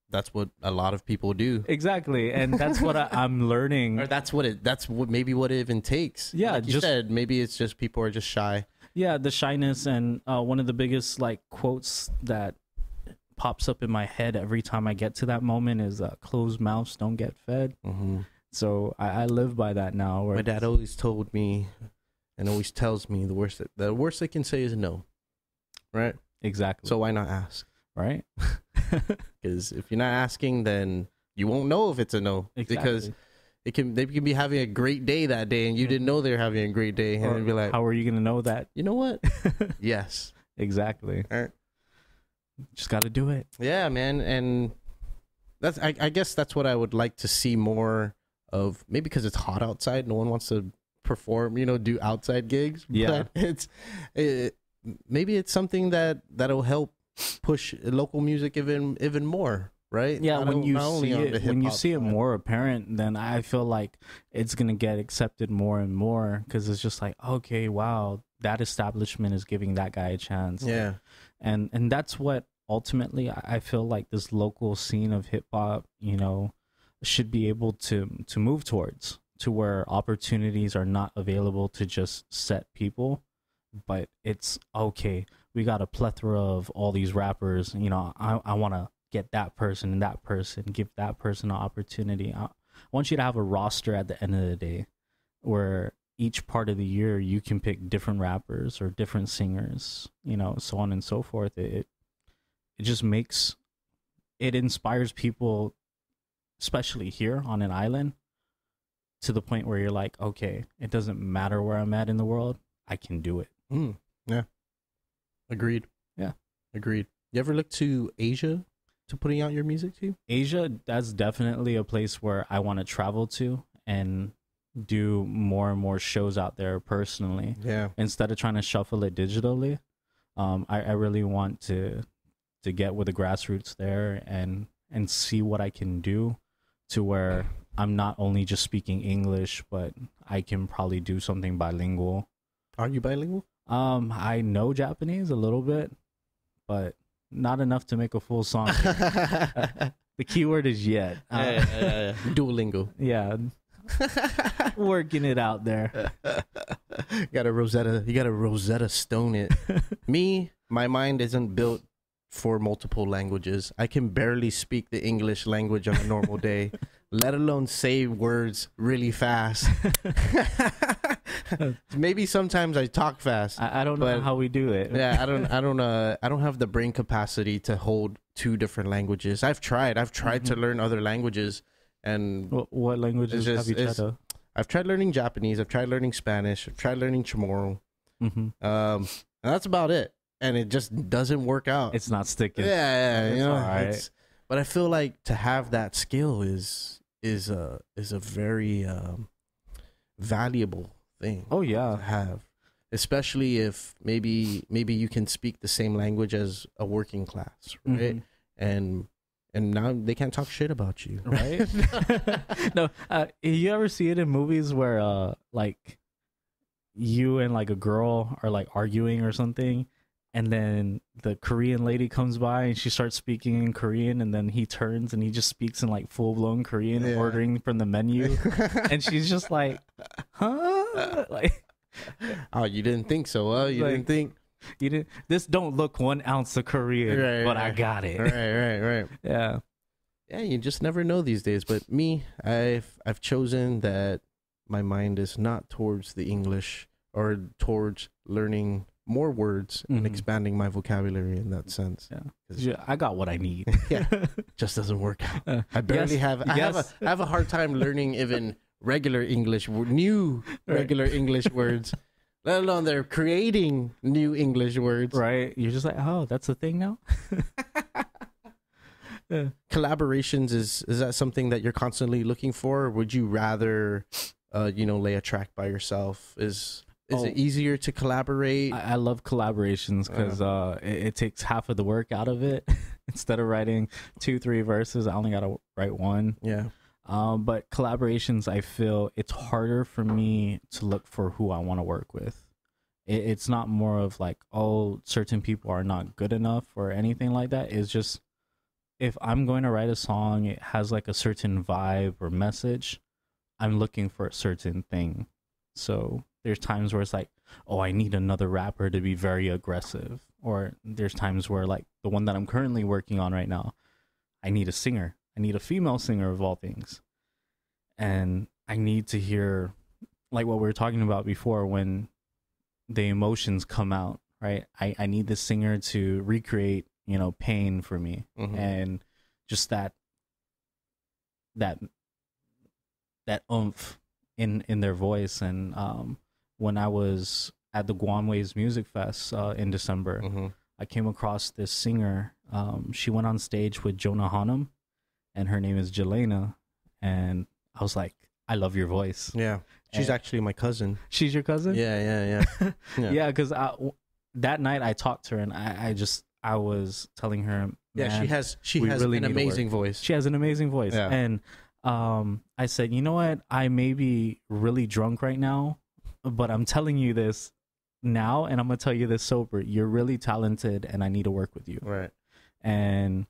that's what a lot of people do. Exactly. And that's what I'm learning. Or that's what maybe what it even takes. Yeah. Like you said, maybe it's just people are just shy. Yeah. The shyness. And one of the biggest like quotes that pops up in my head every time I get to that moment is closed mouths don't get fed. So I live by that now. My dad always told me and always tells me the worst they can say is no. Right? Exactly. So why not ask? Right? Because if you're not asking, then you won't know if it's a no. Exactly. Because they can be having a great day that day, and you didn't know they were having a great day, and they'd be like, "How are you gonna know that?" You know what? Yes, exactly. Right. Just got to do it. Yeah, man, and that's I guess that's what I would like to see more of. Maybe because it's hot outside, no one wants to perform, do outside gigs. Yeah, but maybe it's something that'll help push local music even more, right? Yeah, when you see it more apparent, then I feel like it's gonna get accepted more and more, because it's just like, okay, wow, that establishment is giving that guy a chance. Yeah, and that's what ultimately I feel like this local scene of hip hop, should be able to move towards, to where opportunities are not available to just set people, but it's okay. We got a plethora of all these rappers. I want to get that person and that person, give that person an opportunity. I want you to have a roster at the end of the day where each part of the year you can pick different rappers or different singers, so on and so forth. it inspires people, especially here on an island, to the point where you're like, okay, it doesn't matter where I'm at in the world, I can do it. Yeah. Agreed. Yeah. Agreed. You ever look to Asia to putting out your music too? Asia, that's definitely a place where I want to travel to and do more and more shows out there personally. Yeah. Instead of trying to shuffle it digitally, I really want to get with the grassroots there and see what I can do to where I'm not only just speaking English, but I can probably do something bilingual. Are you bilingual? I know Japanese a little bit, but not enough to make a full song. The keyword is yet. Duolingo. Yeah. Working it out there. You gotta Rosetta Stone it. Me, my mind isn't built for multiple languages. I can barely speak the English language on a normal day, let alone say words really fast. Maybe sometimes I talk fast. I don't know how we do it. Yeah, I don't have the brain capacity to hold two different languages. I've tried to learn other languages. And what languages have you tried to? I've tried learning Japanese. I've tried learning Spanish. I've tried learning Chamorro. And that's about it. And it just doesn't work out. It's not sticking. Yeah, you know. All right. But I feel like to have that skill is a very valuable thing. Oh yeah, to have, especially if maybe you can speak the same language as a working class, right? And now they can't talk shit about you, right? No, you ever see it in movies where like you and like a girl are like arguing or something, and then the Korean lady comes by and she starts speaking in Korean, and then he turns and he just speaks in like full-blown Korean, ordering from the menu. And she's just like, huh? Like, oh, you didn't think so? You didn't. This don't look 1 ounce of Korean, but I got it. Right. Yeah. You just never know these days. But me, I've chosen that my mind is not towards the English or towards learning more words and expanding my vocabulary in that sense. Yeah, I got what I need. Just doesn't work out. I barely have. I have a hard time learning even regular English, new regular English words. Let alone they're creating new English words. Right. You're just like, oh, that's a thing now? Collaborations, is that something that you're constantly looking for? Or would you rather, lay a track by yourself? Is it easier to collaborate? I love collaborations because it takes half of the work out of it. Instead of writing 2-3 verses, I only got to write one. Yeah. But collaborations, I feel it's harder for me to look for who I want to work with. It's not more of like, oh, certain people are not good enough or anything like that. It's just, if I'm going to write a song, it has like a certain vibe or message, I'm looking for a certain thing. So there's times where it's like, oh, I need another rapper to be very aggressive. Or there's times where, like the one that I'm currently working on right now, I need a singer. I need a female singer of all things. And I need to hear, like what we were talking about before, when the emotions come out, right? I need the singer to recreate, pain for me. And just that oomph in their voice. And when I was at the Guam Music Fest in December, I came across this singer. She went on stage with Jonah Hanum, and her name is Jelena, and I was like, I love your voice. Yeah. She's actually my cousin. She's your cousin? Yeah. Yeah, because that night I talked to her, and I was telling her, she has really an amazing voice. She has an amazing voice. Yeah. And I said, you know what? I may be really drunk right now, but I'm telling you this now, and I'm going to tell you this sober. You're really talented, and I need to work with you. Right. And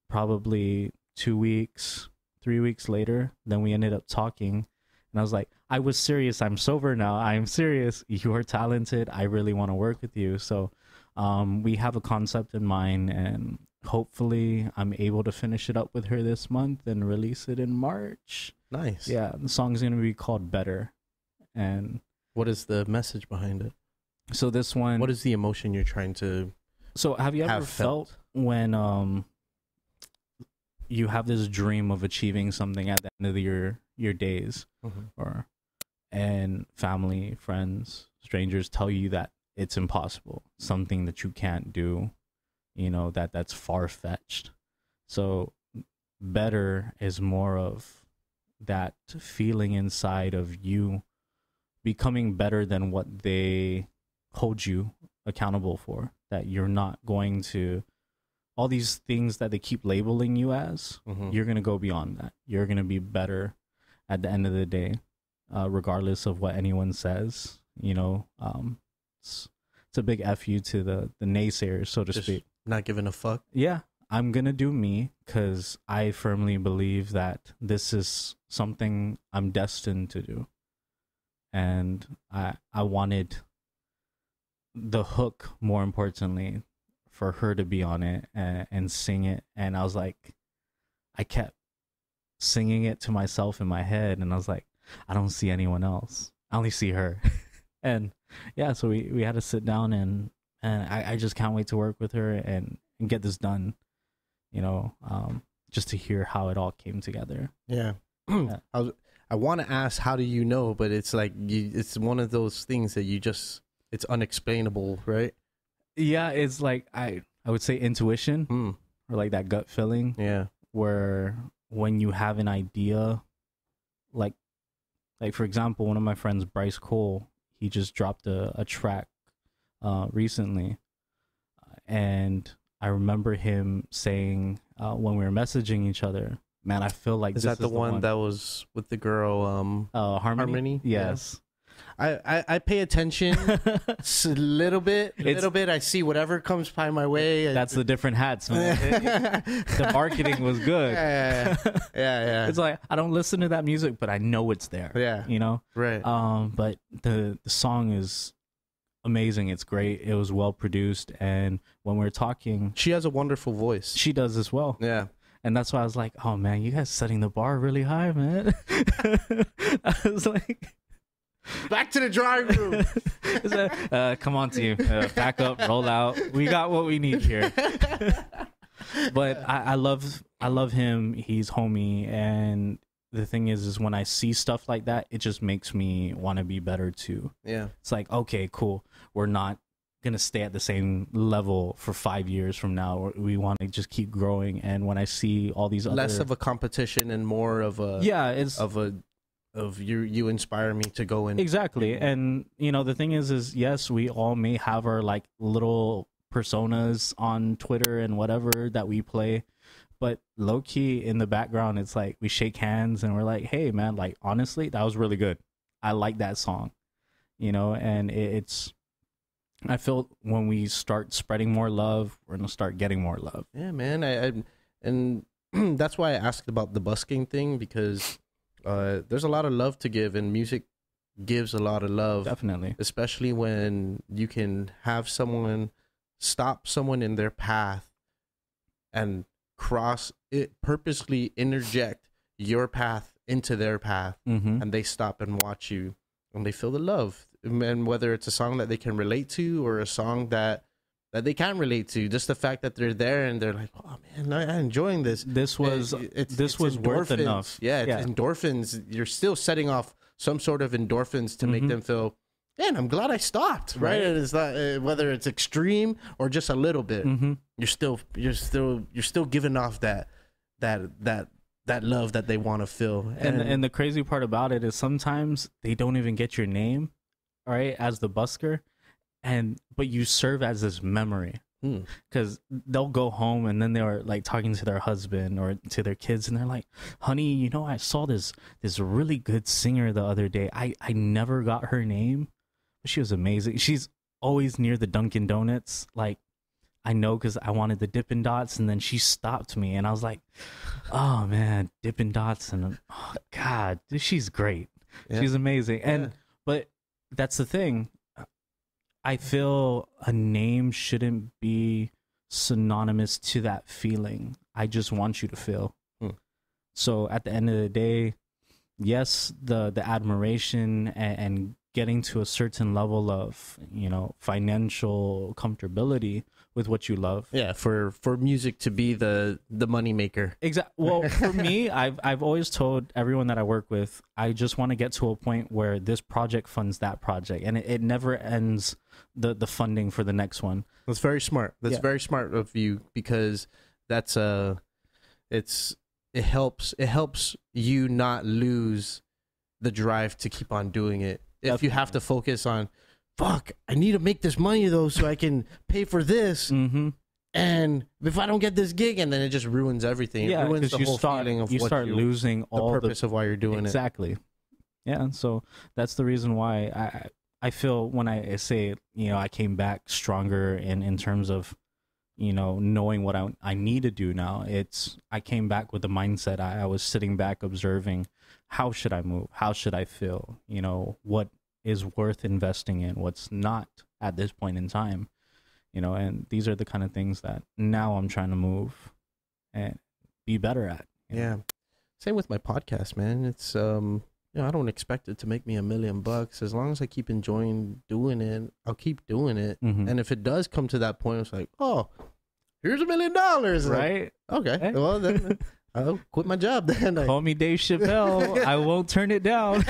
probably 2 weeks, 3 weeks later, then we ended up talking, and I was like, I was serious. I'm sober now. I'm serious. You are talented. I really want to work with you. So we have a concept in mind, and hopefully I'm able to finish it up with her this month and release it in March. Nice. Yeah, the song's going to be called Better. And what is the message behind it? So this one, what is the emotion you're trying to have you ever felt when you have this dream of achieving something at the end of your days, or and family, friends, strangers tell you that it's impossible, something that you can't do, that's far-fetched. So better is more of that feeling inside of you becoming better than what they hold you accountable for, that you're not going to, all these things that they keep labeling you as, you're going to go beyond that. You're going to be better at the end of the day, regardless of what anyone says. It's a big F you to the naysayers, so to speak. Not giving a fuck. Yeah, I'm going to do me, because I firmly believe that this is something I'm destined to do. And I wanted the hook, more importantly, for her to be on it and sing it. And I was like, I kept singing it to myself in my head, and I was like, I don't see anyone else. I only see her. And yeah, so we had to sit down, and I just can't wait to work with her and get this done, just to hear how it all came together. Yeah. I want to ask, how do you know? But it's like, it's one of those things that it's unexplainable, right? Yeah, it's like, I would say intuition, or like that gut feeling. Yeah. Where when you have an idea, like for example, one of my friends, Bryce Cole, he just dropped a track recently. And I remember him saying, when we were messaging each other, man, I feel like is the one that was with the girl Harmony? Yes. Yeah. I pay attention a little bit. I see whatever comes by my way. That's the different hats, man. The marketing was good. Yeah. It's like, I don't listen to that music, but I know it's there. Yeah. Right. But the song is amazing. It's great. It was well produced, and when we were talking, she has a wonderful voice. She does as well. Yeah. And that's why I was like, oh man, you guys setting the bar really high, man. I was like, back to the drawing room. Come on, team. Pack up, roll out. We got what we need here. But I love him. He's homie. And the thing is when I see stuff like that, it just makes me want to be better too. Yeah. It's like, okay, cool. We're not going to stay at the same level for 5 years from now. We want to just keep growing. And when I see all these less of a competition and more of a, you inspire me to go in. Exactly. And the thing is yes, we all may have our like little personas on Twitter and whatever that we play, but low key in the background, it's like we shake hands and we're like, hey man, like honestly, that was really good. I like that song, and it's, I feel when we start spreading more love, we're going to start getting more love. Yeah, man. And that's why I asked about the busking thing, because there's a lot of love to give, and music gives a lot of love. Definitely. Especially when you can have someone stop someone in their path and purposely interject your path into their path, and they stop and watch you, and they feel the love. And whether it's a song that they can relate to or a song that they can't relate to, just the fact that they're there and they're like, oh man, I'm enjoying this. This was worth enough. Yeah, it's endorphins. You're still setting off some sort of endorphins to make them feel, man, I'm glad I stopped. Right? And it's not whether it's extreme or just a little bit. You're still giving off that love that they want to feel. And the crazy part about it is sometimes they don't even get your name, right, as the busker, but you serve as this memory, because they'll go home and then they're like talking to their husband or to their kids, and they're like, honey, I saw this really good singer the other day. I never got her name, but she was amazing. She's always near the Dunkin' Donuts. Like, I know, because I wanted the Dippin' Dots, and then she stopped me, and I was like, oh man, Dippin' Dots, and oh god, she's great. She's amazing. But that's the thing. I feel a name shouldn't be synonymous to that feeling. I just want you to feel. So at the end of the day, yes, the admiration and getting to a certain level of, you know, financial comfortability with what you love. Yeah, for music to be the money maker. Exactly. Well, for me, I've always told everyone that I work with, I just want to get to a point where this project funds that project, and it never ends the funding for the next one. That's very smart. That's very smart of you, because that's it helps you not lose the drive to keep on doing it. If you have to focus on, fuck, I need to make this money though so I can pay for this. Mm-hmm. And if I don't get this gig, and then it just ruins everything. Yeah, it ruins the whole start, feeling of you what start losing all the purpose of why you're doing exactly. Yeah, so that's the reason why I feel when I say, you know, I came back stronger in terms of, you know, knowing what I need to do now. I came back with the mindset. I was sitting back observing, how should I move? How should I feel? You know, what is worth investing in? What's not at this point in time? You know, and these are the kind of things that now I'm trying to move and be better at. Yeah. Same with my podcast, man. It's, you know, I don't expect it to make me $1 million. As long as I keep enjoying doing it, I'll keep doing it. Mm-hmm. And if it does come to that point, it's like, oh, here's $1 million. Right. Like, okay. Hey. Well, then I'll quit my job then. Call me Dave Chappelle. I won't turn it down.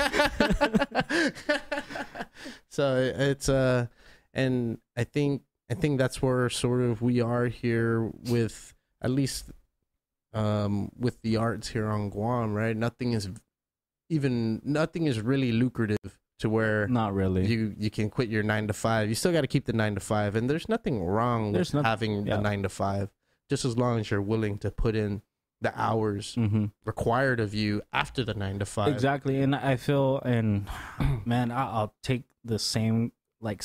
So it's, and I think that's where sort of we are here with, at least with the arts here on Guam, right? Nothing is really lucrative to where not really you can quit your 9 to 5. You still got to keep the 9 to 5, and there's nothing wrong with having the 9 to 5, just as long as you're willing to put in the hours required of you after the 9 to 5. Exactly. And I feel, and man, I'll take the same like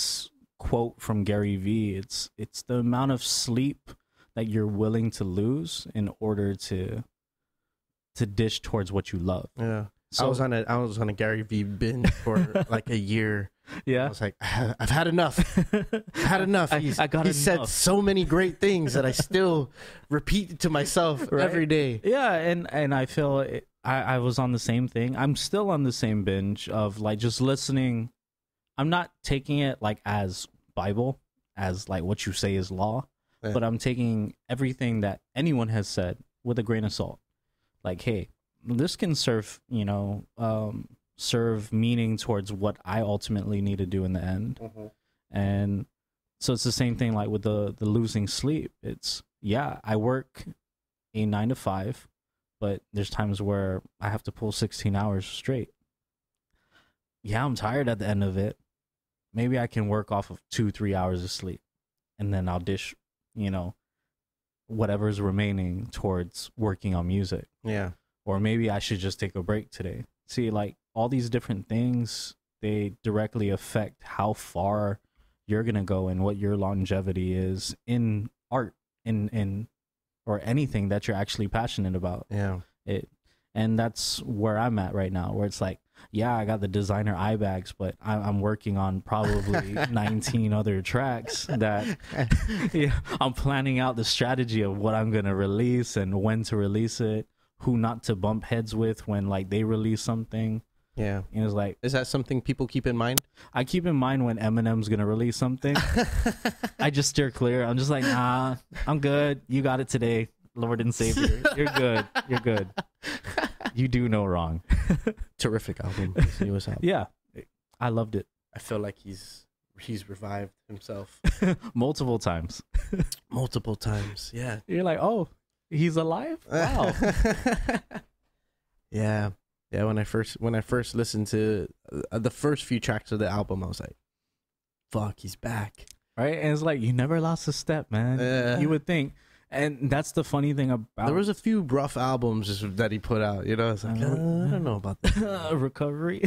quote from Gary Vee. It's the amount of sleep that you're willing to lose in order to dish towards what you love. Yeah. So, I was on a Gary Vee binge for like a year. Yeah. I was like, I've had enough. I've had enough. He said so many great things that I still repeat to myself every day. Yeah, and I feel I was on the same thing. I'm still on the same binge of like just listening. I'm not taking it like as Bible, as like what you say is law, but I'm taking everything that anyone has said with a grain of salt. Like, hey, this can serve, you know, serve meaning towards what I ultimately need to do in the end. And so it's the same thing like with the losing sleep. It's, yeah, I work a 9 to 5, but there's times where I have to pull 16 hours straight. Yeah, I'm tired at the end of it. Maybe I can work off of 2-3 hours of sleep, and then I'll dish, you know, whatever's remaining towards working on music. Yeah. Or maybe I should just take a break today. See, like all these different things, they directly affect how far you're going to go and what your longevity is in art, in or anything that you're actually passionate about. Yeah. And that's where I'm at right now, where it's like, yeah, I got the designer eye bags, but I'm working on probably 19 other tracks that I'm planning out the strategy of what I'm going to release and when to release it, who not to bump heads with when like they release something. Yeah. And it's like, is that something people keep in mind? I keep in mind when Eminem's going to release something. I just steer clear. I'm just like, nah, I'm good. You got it today. Lord and Savior. You're good. You're good. You do no wrong. Terrific album. His newest album. Yeah. I loved it. I feel like he's revived himself. Multiple times. Multiple times. Yeah. You're like, oh, he's alive? Wow. Yeah. Yeah, when I first listened to the first few tracks of the album, I was like, fuck, he's back. Right? And it's like, you never lost a step, man. You would think. And that's the funny thing about... There was a few rough albums that he put out, you know? It's like, I don't know about that. Recovery.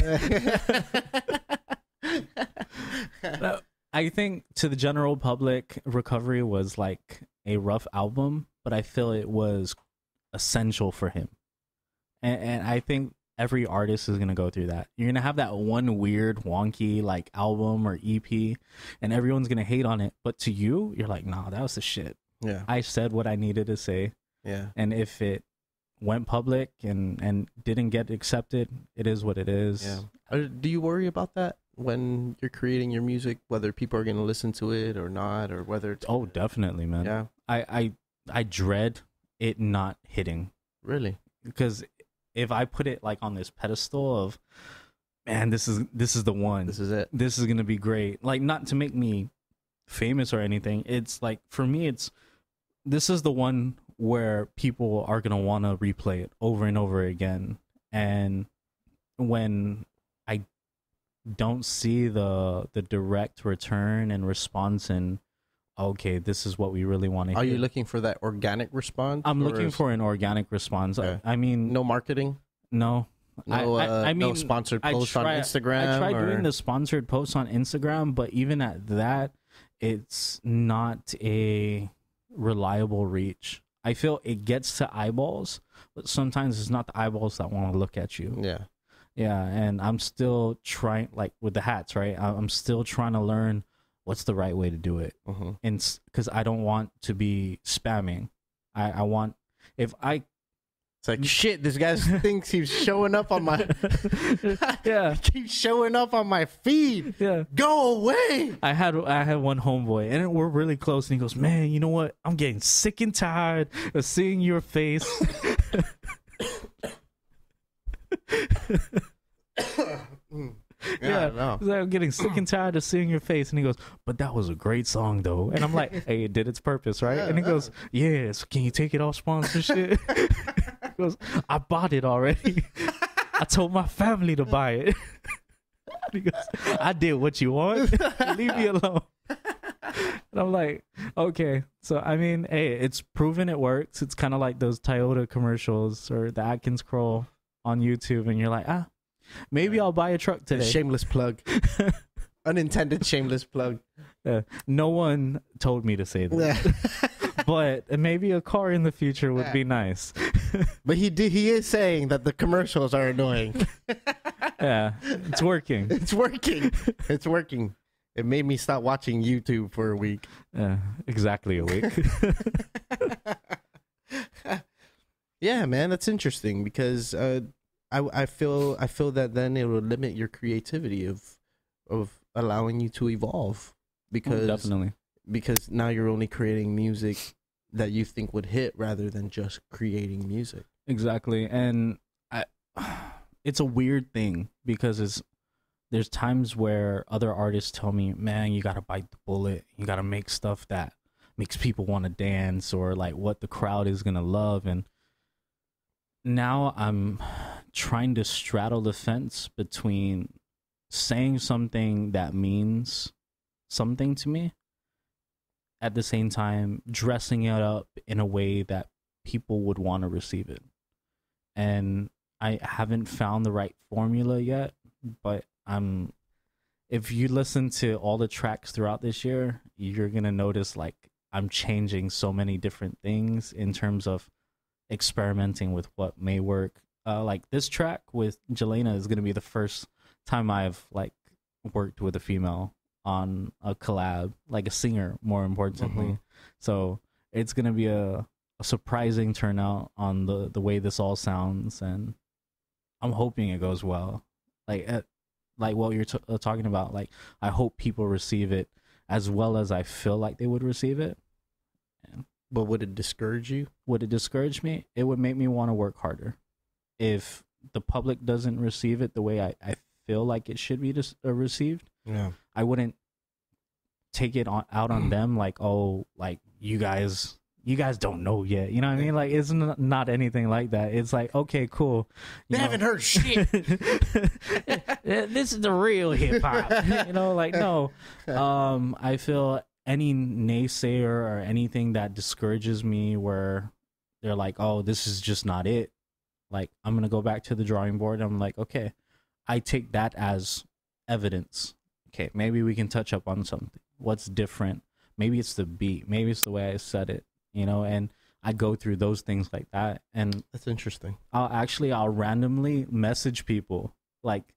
I think to the general public, Recovery was like a rough album, but I feel it was essential for him. And I think every artist is going to go through that. You're going to have that one weird, wonky like album or EP, and everyone's going to hate on it. But to you, you're like, nah, that was the shit. Yeah. I said what I needed to say. Yeah. And if it went public and didn't get accepted, it is what it is. Yeah. Do you worry about that when you're creating your music, whether people are going to listen to it or not, or whether it's... Oh, definitely, man. Yeah. I dread it not hitting. Really? Because if I put it like on this pedestal of, man, this is the one. This is it. This is gonna be great. Like, not to make me famous or anything. It's like, for me, this is the one where people are gonna want to replay it over and over again. And when I don't see the direct return and response, and okay, this is what we really want to hear. Are you looking for that organic response? I'm looking for an organic response. Okay. I mean, no marketing? No. I mean, no sponsored posts on Instagram? I tried doing the sponsored posts on Instagram, but even at that, it's not a reliable reach. I feel it gets to eyeballs, but sometimes it's not the eyeballs that want to look at you. Yeah. Yeah, and I'm still trying, like with the hats, right? I'm still trying to learn what's the right way to do it. Mm-hmm. And because I don't want to be spamming. I want, if I... It's like, shit, this guy thinks he's showing up on my... Yeah. Keeps showing up on my feed. Yeah. Go away. I had one homeboy, and we're really close, and he goes, man, you know what? I'm getting sick and tired of seeing your face. Yeah, he's like, I'm getting sick and tired of seeing your face. And he goes, but that was a great song, though. And I'm like, hey, it did its purpose, right? And he goes, yeah, so can you take it off sponsorship? He goes, I bought it already. I told my family to buy it. He goes, I did what you want. Leave me alone. And I'm like, okay. So, I mean, hey, it's proven it works. It's kind of like those Toyota commercials or the Atkins Kroll on YouTube. And you're like, maybe I'll buy a truck today. Shameless plug. Unintended shameless plug. No one told me to say that. But maybe a car in the future would be nice. But he is saying that the commercials are annoying. Yeah, it's working. It's working. It's working. It made me stop watching YouTube for a week. Exactly a week. Yeah, man, that's interesting because I feel that then it will limit your creativity of allowing you to evolve because definitely, because now you're only creating music that you think would hit rather than just creating music. Exactly. And it's a weird thing because there's times where other artists tell me, man, you got to bite the bullet. You got to make stuff that makes people want to dance or like what the crowd is going to love. And now I'm trying to straddle the fence between saying something that means something to me, at the same time dressing it up in a way that people would want to receive it. And I haven't found the right formula yet, but if you listen to all the tracks throughout this year, you're going to notice like I'm changing so many different things in terms of experimenting with what may work. Like this track with Jelena is going to be the first time I've like worked with a female on a collab, like a singer, more importantly. Mm-hmm. So it's going to be a surprising turnout on the way this all sounds, and I'm hoping it goes well. Like what you're talking about, like I hope people receive it as well as I feel like they would receive it. But would it discourage you? Would it discourage me? It would make me want to work harder. If the public doesn't receive it the way I feel like it should be received, I wouldn't take it out on them like, oh, like you guys don't know yet. You know what I mean? Like it's not anything like that. It's like, okay, cool. They haven't heard shit. This is the real hip hop. You know, like no. I feel any naysayer or anything that discourages me where they're like, oh, this is just not it. Like, I'm going to go back to the drawing board. I'm like, okay, I take that as evidence. Okay, maybe we can touch up on something. What's different? Maybe it's the beat. Maybe it's the way I said it, you know, and I go through those things like that. And that's interesting. I'll randomly message people, like,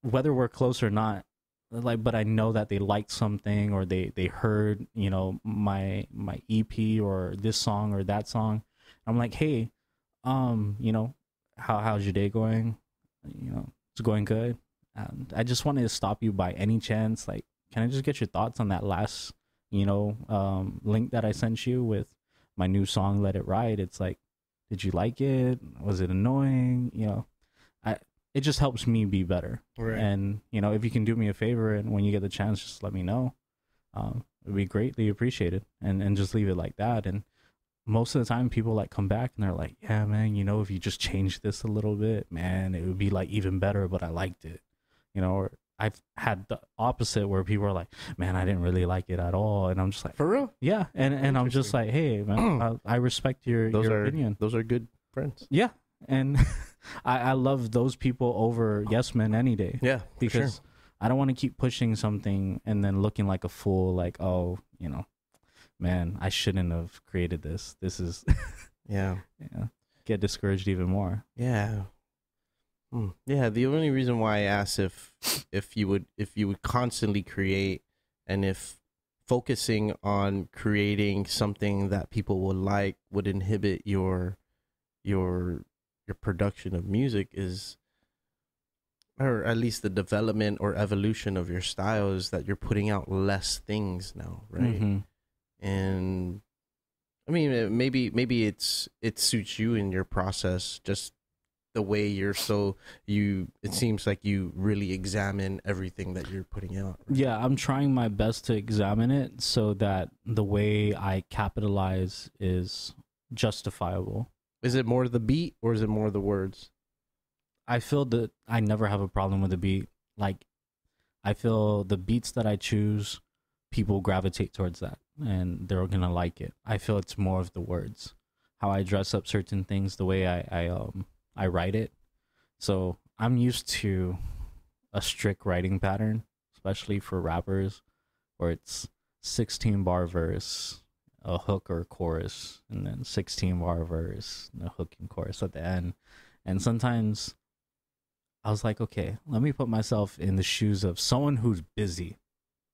whether we're close or not, like, but I know that they liked something or they heard, you know, my EP or this song or that song. I'm like, hey, you know, how's your day going? You know, it's going good. And I just wanted to stop you by any chance. Like, can I just get your thoughts on that last, link that I sent you with my new song, Let It Ride? It's like, did you like it? Was it annoying? It just helps me be better. Right. And, if you can do me a favor and when you get the chance, just let me know. It'd be greatly appreciated. And just leave it like that. And most of the time people like come back and they're like, yeah, man, if you just change this a little bit, man, it would be like even better, but I liked it. Or I've had the opposite where people are like, man, I didn't really like it at all. And I'm just like, for real? Yeah. And I'm just like, hey, man, I respect your opinion. Those are good friends. Yeah. And I love those people over yes men any day. Yeah, because sure. I don't want to keep pushing something and then looking like a fool, like, oh, man, I shouldn't have created this. This is yeah. Get discouraged even more. Yeah. Yeah, the only reason why I asked if you would constantly create, and if focusing on creating something that people will like would inhibit your production of music, is, or at least the development or evolution of your style, is that you're putting out less things now, right? Mm-hmm. And I mean, maybe it suits you in your process, just the way it seems like you really examine everything that you're putting out. Right? Yeah, I'm trying my best to examine it so that the way I capitalize is justifiable. Is it more the beat or is it more the words? I feel that I never have a problem with the beat. Like, I feel the beats that I choose, people gravitate towards that and they're gonna like it. I feel it's more of the words, how I dress up certain things, the way I write it. So I'm used to a strict writing pattern, especially for rappers, where it's 16 bar verse, a hook or a chorus, and then 16 bar verse, and a hook and chorus at the end. And sometimes I was like, okay, let me put myself in the shoes of someone who's busy,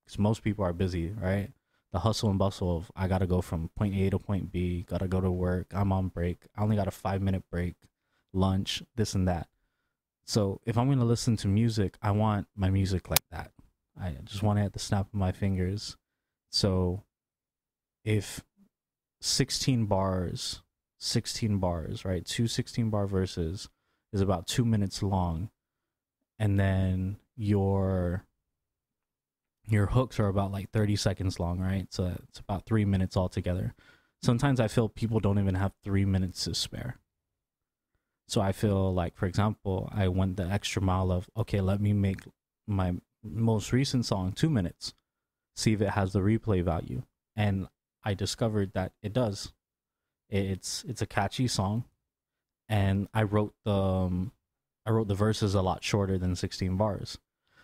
because most people are busy, right? The hustle and bustle of, I gotta go from point A to point B, gotta go to work, I'm on break, I only got a 5-minute break, lunch, this and that. So if I'm gonna listen to music, I want my music like that. I just want it at the snap of my fingers. So if 16 bars, right? 2 16-bar verses is about 2 minutes long, and then your hooks are about like 30 seconds long, right? So it's about 3 minutes altogether. Sometimes I feel people don't even have 3 minutes to spare. So I feel like, for example, I went the extra mile of, okay, let me make my most recent song 2 minutes, see if it has the replay value. And I discovered that it does. It's a catchy song, and I wrote the verses a lot shorter than 16 bars.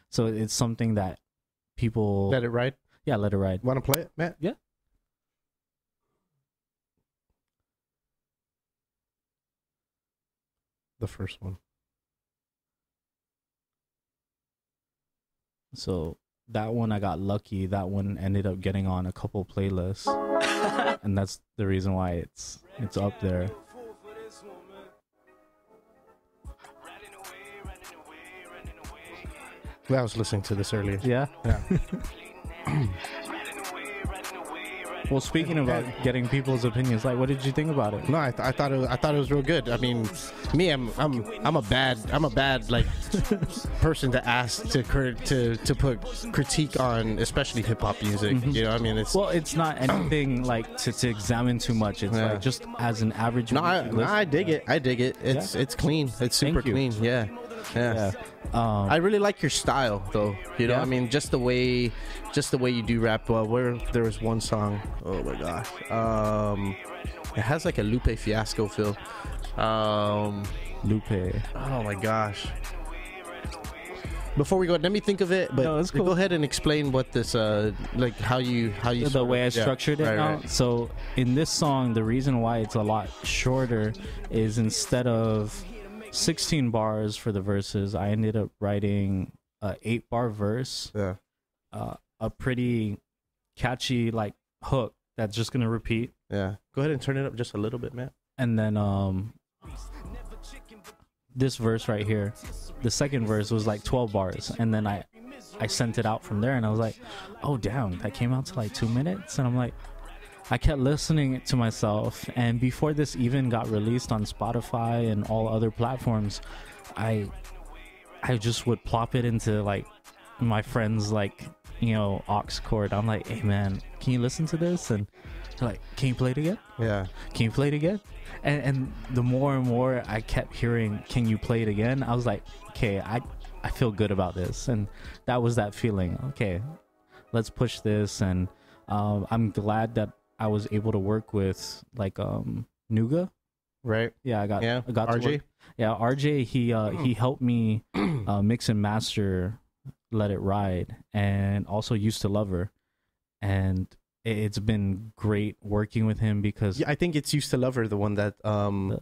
So it's something that people Let It Ride. Yeah, Let It Ride. Want to play it, Matt? Yeah. The first one. So that one, I got lucky. That one ended up getting on a couple playlists, and that's the reason why it's up there. I was listening to this earlier. Yeah. Well, speaking about getting people's opinions, like, what did you think about it? No, I thought it was real good. I mean, me, I'm a bad like person to ask to put critique on, especially hip hop music. Mm-hmm. You know, I mean, it's not anything like to examine too much. It's like just as an average. No, I dig it. It's clean. It's super clean. Yeah. I really like your style, though. You know, I mean, just the way you do rap. Well, there was one song. Oh my gosh. It has like a Lupe Fiasco feel. Lupe. Oh my gosh. Before we go, let me think of it. But it's cool. Go ahead and explain what this like how you the way I structured it now. Right. So in this song, the reason why it's a lot shorter is instead of 16 bars for the verses, I ended up writing a 8-bar verse. Yeah. A pretty catchy like hook that's just gonna repeat. Yeah. Go ahead and turn it up just a little bit, man. And then this verse right here, the second verse was like 12 bars, and then I sent it out from there, and I was like, oh damn, that came out to like 2 minutes. And I'm like, I kept listening to myself, and before this even got released on Spotify and all other platforms, I just would plop it into like my friends, like, you know, aux cord. I'm like, hey man, can you listen to this? And they're like, can you play it again? Yeah. Can you play it again? And the more and more I kept hearing, can you play it again? I was like, okay, I feel good about this. And that was that feeling. Okay, let's push this. And I'm glad that I was able to work with like Nuga. Right. Yeah, I got RJ. to work. Yeah, RJ, he helped me mix and master Let It Ride, and also Used to Love Her. And it's been great working with him because I think it's Used to Love Her, the one that the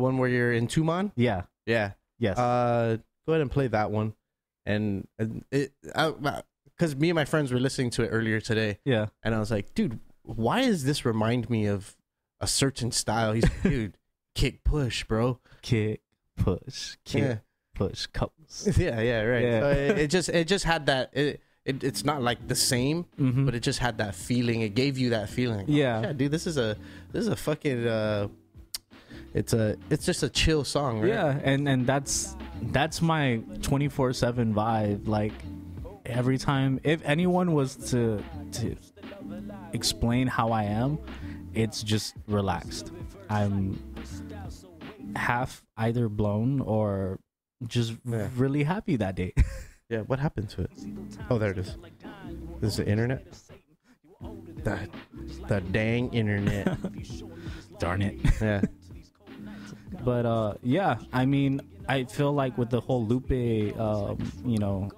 one where you're in Tuman. Yeah. Yes. Go ahead and play that one. And it, because me and my friends were listening to it earlier today. Yeah. And I was like, dude, why does this remind me of a certain style? He's like, dude, kick push, bro. Kick push. Kick push. Couples. Yeah, right. Yeah. So it just had that. It's not like the same, but it just had that feeling. It gave you that feeling. Yeah. Oh, yeah, dude, this is a fucking it's just a chill song, right? Yeah, and that's my 24/7 vibe. Like every time, if anyone was to explain how I am, it's just relaxed. I'm half either blown or just really happy that day. Yeah, what happened to it? Oh, there it is. This is the internet. The dang internet. Darn it. Yeah. But yeah, I mean, I feel like with the whole Lupe, you know,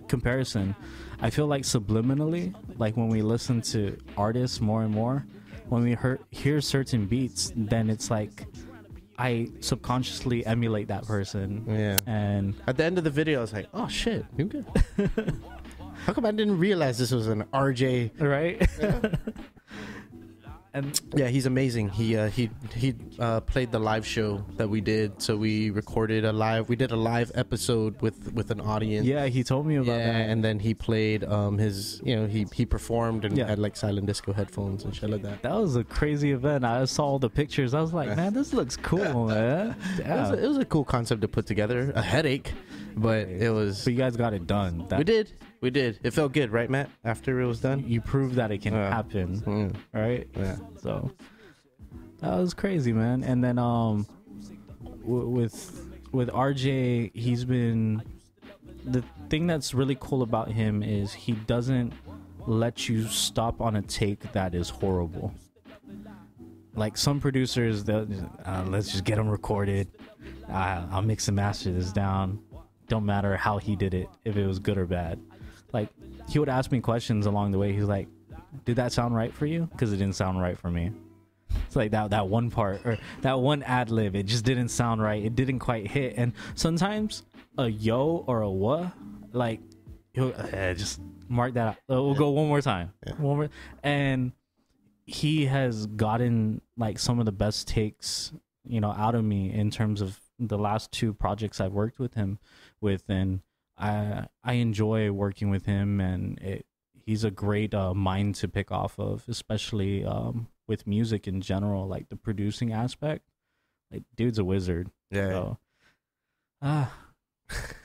comparison, I feel like subliminally, like when we listen to artists more and more, when we hear certain beats, then it's like I subconsciously emulate that person. Yeah. And at the end of the video, I was like, oh shit, Nuga. How come I didn't realize this was an RJ? Right? Yeah. And yeah, he's amazing. He played the live show that we did. So we did a live episode with an audience. Yeah, he told me about that. And then he played his, you know, he performed and had like silent disco headphones and shit like that. That was a crazy event. I saw all the pictures. I was like, man, this looks cool, man. Yeah. It was a cool concept to put together. A headache, but it was. But you guys got it done. We did. It felt good, right, Matt? After it was done, you proved that it can happen, right? Yeah. So that was crazy, man. And then with RJ, he's been, the thing that's really cool about him is he doesn't let you stop on a take that is horrible. Like some producers, let's just get them recorded. I'll mix and master this down. Don't matter how he did it, if it was good or bad. Like he would ask me questions along the way. He's like, did that sound right for you? Because it didn't sound right for me. It's like that one part or that one ad lib, it just didn't sound right. It didn't quite hit. And sometimes a yo or a what, like he'll just mark that out. We'll go one more time. One more. And he has gotten like some of the best takes, you know, out of me in terms of the last 2 projects I've worked with him with. And I enjoy working with him, and he's a great mind to pick off of, especially with music in general, like the producing aspect. Like, dude's a wizard. Yeah. So,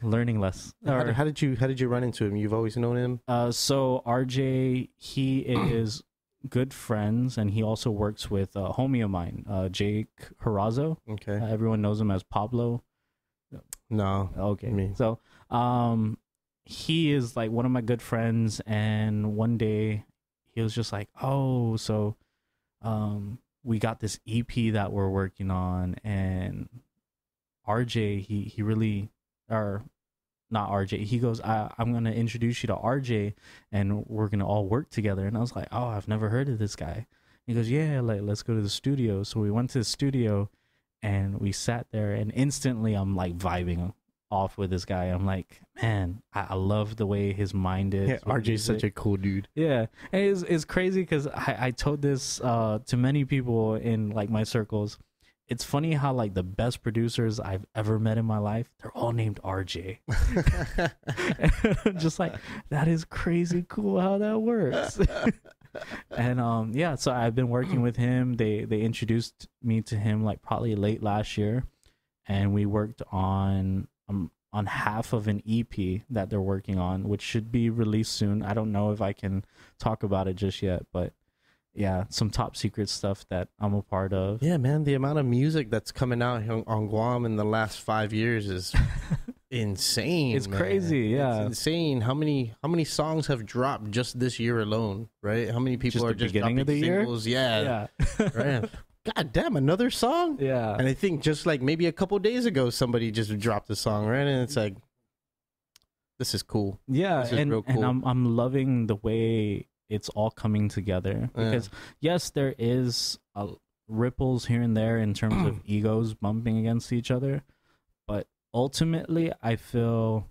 learning less. How did you run into him? You've always known him. So RJ, he is good friends, and he also works with a homie of mine, Jake Harazo. Okay. Everyone knows him as Pablo. No. Okay. Me. So, he is like one of my good friends, and one day he was just like, "Oh, so, we got this EP that we're working on, and RJ, he really, or not RJ, he goes, I'm gonna introduce you to RJ, and we're gonna all work together." And I was like, "Oh, I've never heard of this guy." He goes, "Yeah, like let's go to the studio." So we went to the studio, and we sat there, and instantly I'm like vibing off with this guy. I'm like, man, I love the way his mind is. Yeah, RJ's such a cool dude. Yeah, and it's crazy because I told this to many people in like my circles, it's funny how like the best producers I've ever met in my life, they're all named RJ. Just like, that is crazy cool how that works. And yeah, so I've been working with him. They introduced me to him like probably late last year, and we worked on half of an EP that they're working on, which should be released soon. I don't know if I can talk about it just yet, but yeah, some top secret stuff that I'm a part of. Yeah, man, the amount of music that's coming out on Guam in the last 5 years is insane. It's crazy. Yeah, it's insane. How many songs have dropped just this year alone? Right? How many people just are the just beginning dropping of the singles? year? Yeah. Right. God damn, another song? Yeah. And I think just like maybe a couple days ago, somebody just dropped a song, right? And it's like, this is cool. Yeah, this is real cool. And I'm loving the way it's all coming together, because yes, there is ripples here and there in terms of egos bumping against each other, but ultimately I feel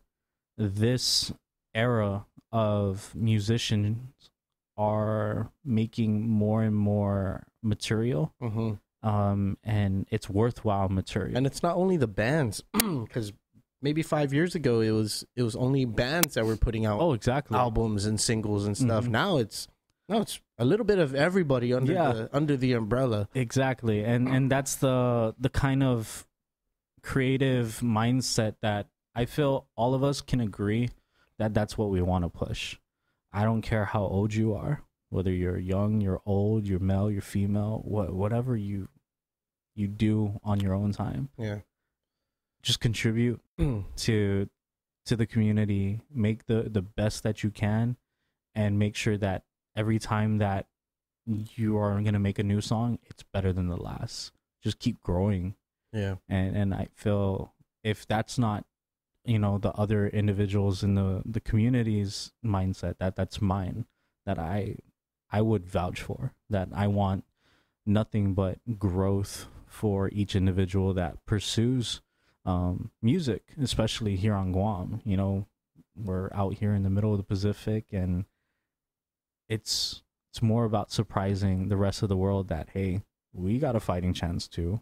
this era of musicians are making more and more material, and it's worthwhile material. And it's not only the bands, because maybe 5 years ago it was only bands that were putting out albums and singles and stuff. Now it's a little bit of everybody under the umbrella. Exactly. And that's the kind of creative mindset that I feel all of us can agree that that's what we want to push. I don't care how old you are, whether you're young, you're old, you're male, you're female, whatever you do on your own time. Yeah. Just contribute to the community, make the best that you can, and make sure that every time that you are going to make a new song, it's better than the last. Just keep growing. Yeah. And I feel if that's not, the other individuals in the community's mindset, that's mine, that I would vouch for, that I want nothing but growth for each individual that pursues music, especially here on Guam. We're out here in the middle of the Pacific, and it's more about surprising the rest of the world that, hey, we got a fighting chance too,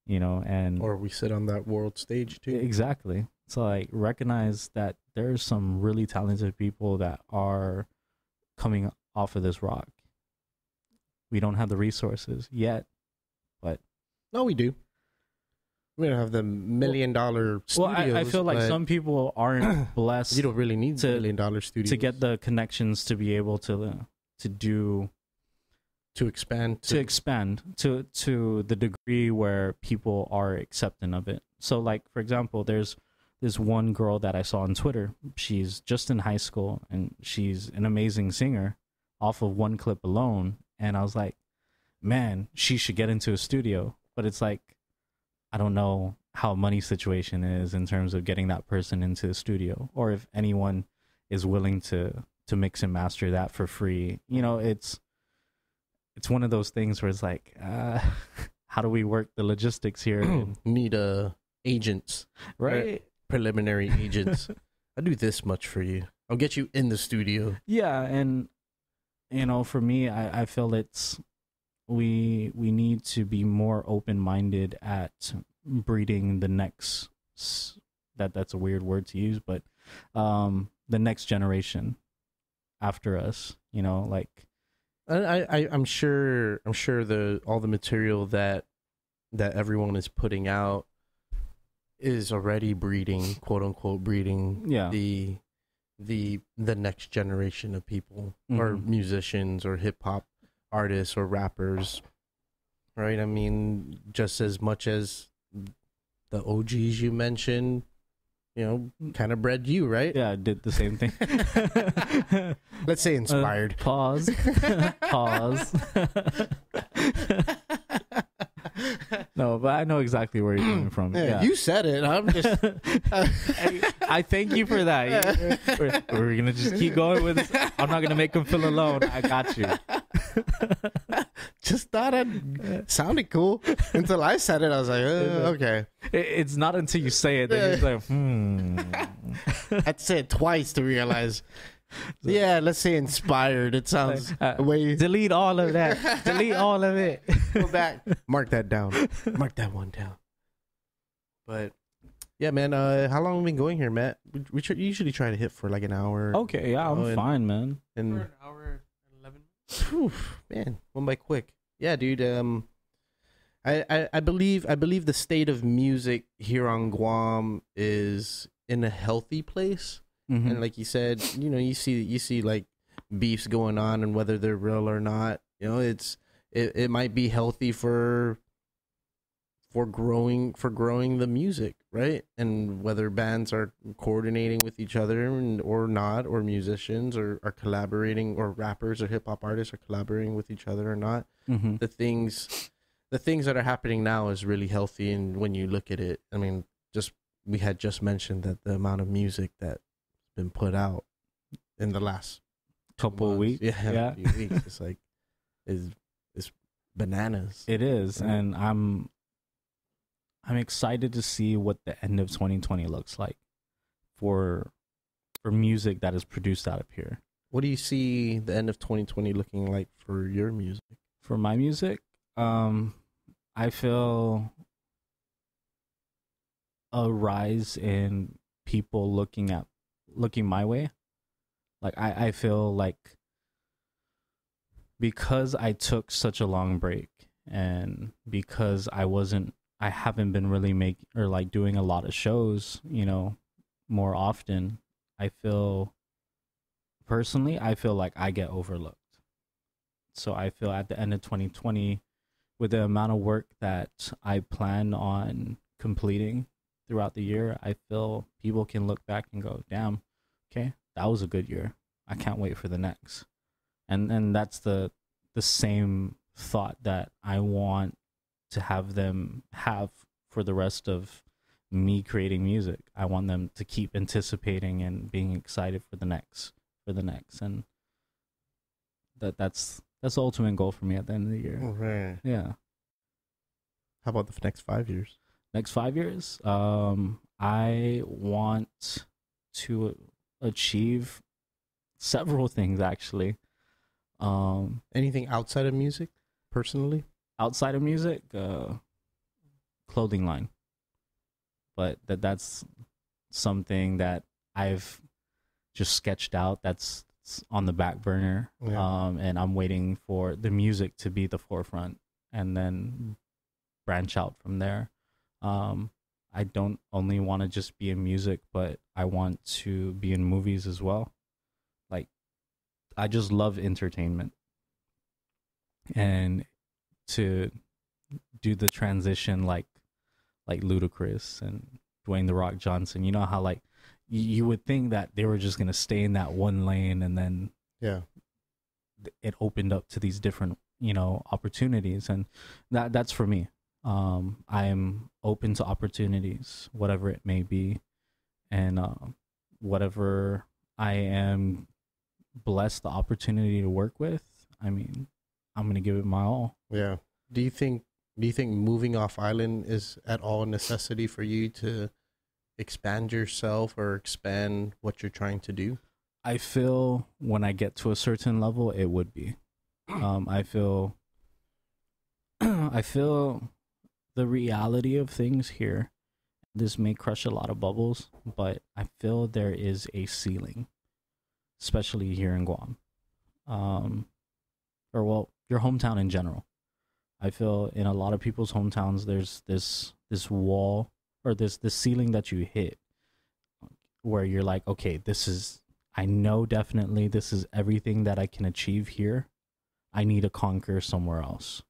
and or we sit on that world stage too. Exactly. So like, recognize that there's some really talented people that are coming off of this rock. We don't have the resources yet, but no, we do. We don't have the $1 million studios. Well, I feel like some people aren't blessed. You don't really need $1 million studios to get the connections to be able to expand to the degree where people are accepting of it. So, like, for example, there's this one girl that I saw on Twitter. She's just in high school, and she's an amazing singer off of one clip alone. And I was like, man, she should get into a studio. But it's like, I don't know how money situation is in terms of getting that person into the studio, or if anyone is willing to mix and master that for free. It's one of those things where it's like, how do we work the logistics here? Need agents, right? Preliminary agents. I'll do this much for you. I'll get you in the studio. Yeah, and for me, I feel we need to be more open-minded at breeding the next, that's a weird word to use, but the next generation after us, like I'm sure all the material that everyone is putting out is already breeding, quote unquote breeding, the next generation of people, or musicians, or hip hop artists, or rappers, right? I mean, just as much as the OGs you mentioned, kind of bred you, right? Yeah, I did the same thing. Let's say inspired. Pause. No, but I know exactly where you're coming from. Yeah. You said it. I'm just. I thank you for that. We're gonna just keep going with this. I'm not gonna make them feel alone. I got you. Just thought it sounded cool until I said it. I was like, okay. It's not until you say it that you're like, I had to say it twice to realize Yeah, let's say inspired. It sounds way. Delete all of that. Delete all of it. Go back. Mark that down. Mark that one down. But yeah, man. How long have we been going here, Matt? We usually try to hit for like an hour. Okay, yeah, I'm fine, man. And for an hour and 11 minutes. Whew, man, went by quick. Yeah, dude. I believe the state of music here on Guam is in a healthy place. Mm-hmm. And like you said, you see like beefs going on, and whether they're real or not, it might be healthy for growing the music, right? And whether bands are coordinating with each other or not, or musicians are collaborating, or rappers or hip hop artists are collaborating with each other or not. Mm-hmm. The things that are happening now is really healthy. And when you look at it, I mean, we had just mentioned that the amount of music that's been put out in the last couple of weeks, few weeks, it's like it's bananas. It is, right? And I'm excited to see what the end of 2020 looks like for music that is produced out of here. What do you see the end of 2020 looking like for your music? For my music, I feel a rise in people looking my way. Like I feel like because I took such a long break, and because I haven't been really doing a lot of shows, more often, I feel like I get overlooked. So I feel at the end of 2020, with the amount of work that I plan on completing throughout the year, I feel people can look back and go, damn, okay, that was a good year. I can't wait for the next. And that's the same thought that I want to have them have for the rest of me creating music. I want them to keep anticipating and being excited for the next. And that's the ultimate goal for me at the end of the year. Right. Yeah. How about the next 5 years? Next 5 years, I want to achieve several things, actually. Anything outside of music, personally? Outside of music, clothing line. But that's something that I've just sketched out. That's on the back burner. Yeah. And I'm waiting for the music to be the forefront, and then branch out from there. I don't only want to just be in music, but I want to be in movies as well. Like, I just love entertainment. And to do the transition like Ludacris and Dwayne "The Rock" Johnson, you know how like you would think that they were just going to stay in that one lane, and then it opened up to these different, opportunities. And that's for me. I am open to opportunities, whatever it may be, and whatever I am blessed the opportunity to work with, I mean, I'm gonna give it my all. Yeah. Do you think moving off island is at all a necessity for you to expand yourself or expand what you're trying to do? I feel when I get to a certain level, it would be. I feel the reality of things here. This may crush a lot of bubbles, but I feel there is a ceiling, especially here in Guam, your hometown in general. I feel in a lot of people's hometowns, there's this wall, or this ceiling that you hit, where you're like, okay, I know definitely this is everything that I can achieve here. I need to conquer somewhere else.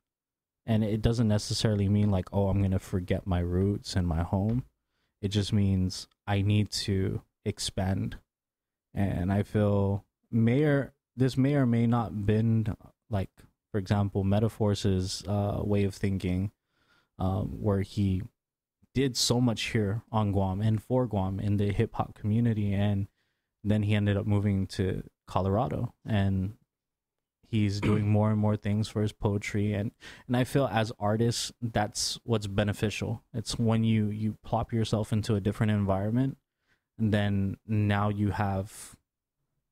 And it doesn't necessarily mean like, oh, I'm going to forget my roots and my home. It just means I need to expand. And I feel this may or may not been like, for example, Metaforce's way of thinking, where he did so much here on Guam and for Guam in the hip hop community. And then he ended up moving to Colorado, and he's doing more and more things for his poetry. And I feel as artists, that's what's beneficial. It's when you plop yourself into a different environment, and then now you have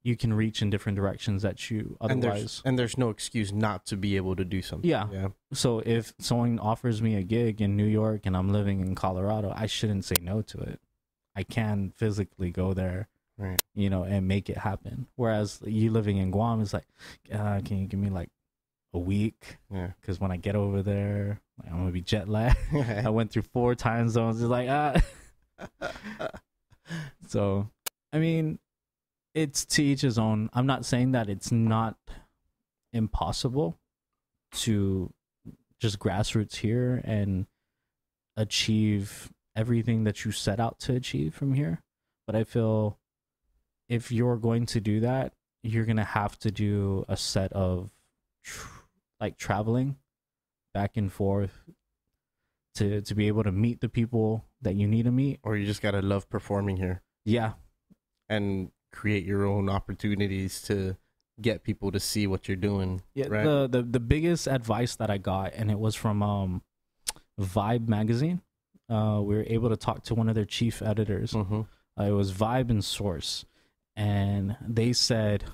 you can reach in different directions that you otherwise. And there's no excuse not to be able to do something. Yeah. So if someone offers me a gig in New York and I'm living in Colorado, I shouldn't say no to it. I can physically go there, right, you know, and make it happen. Whereas you living in Guam is like, can you give me like a week? Yeah. Because when I get over there, like, I'm gonna be jet lagged. I went through 4 time zones. It's like So, I mean, it's to each his own. I'm not saying that it's not impossible to just grassroots here and achieve everything that you set out to achieve from here. But I feel if you're going to do that, you're going to have to do a set of like traveling back and forth to be able to meet the people that you need to meet. Or you just got to love performing here. Yeah. And create your own opportunities to get people to see what you're doing. Yeah. Right? The biggest advice that I got, and it was from Vibe magazine. We were able to talk to one of their chief editors. Mm-hmm. It was Vibe and Source. And they said,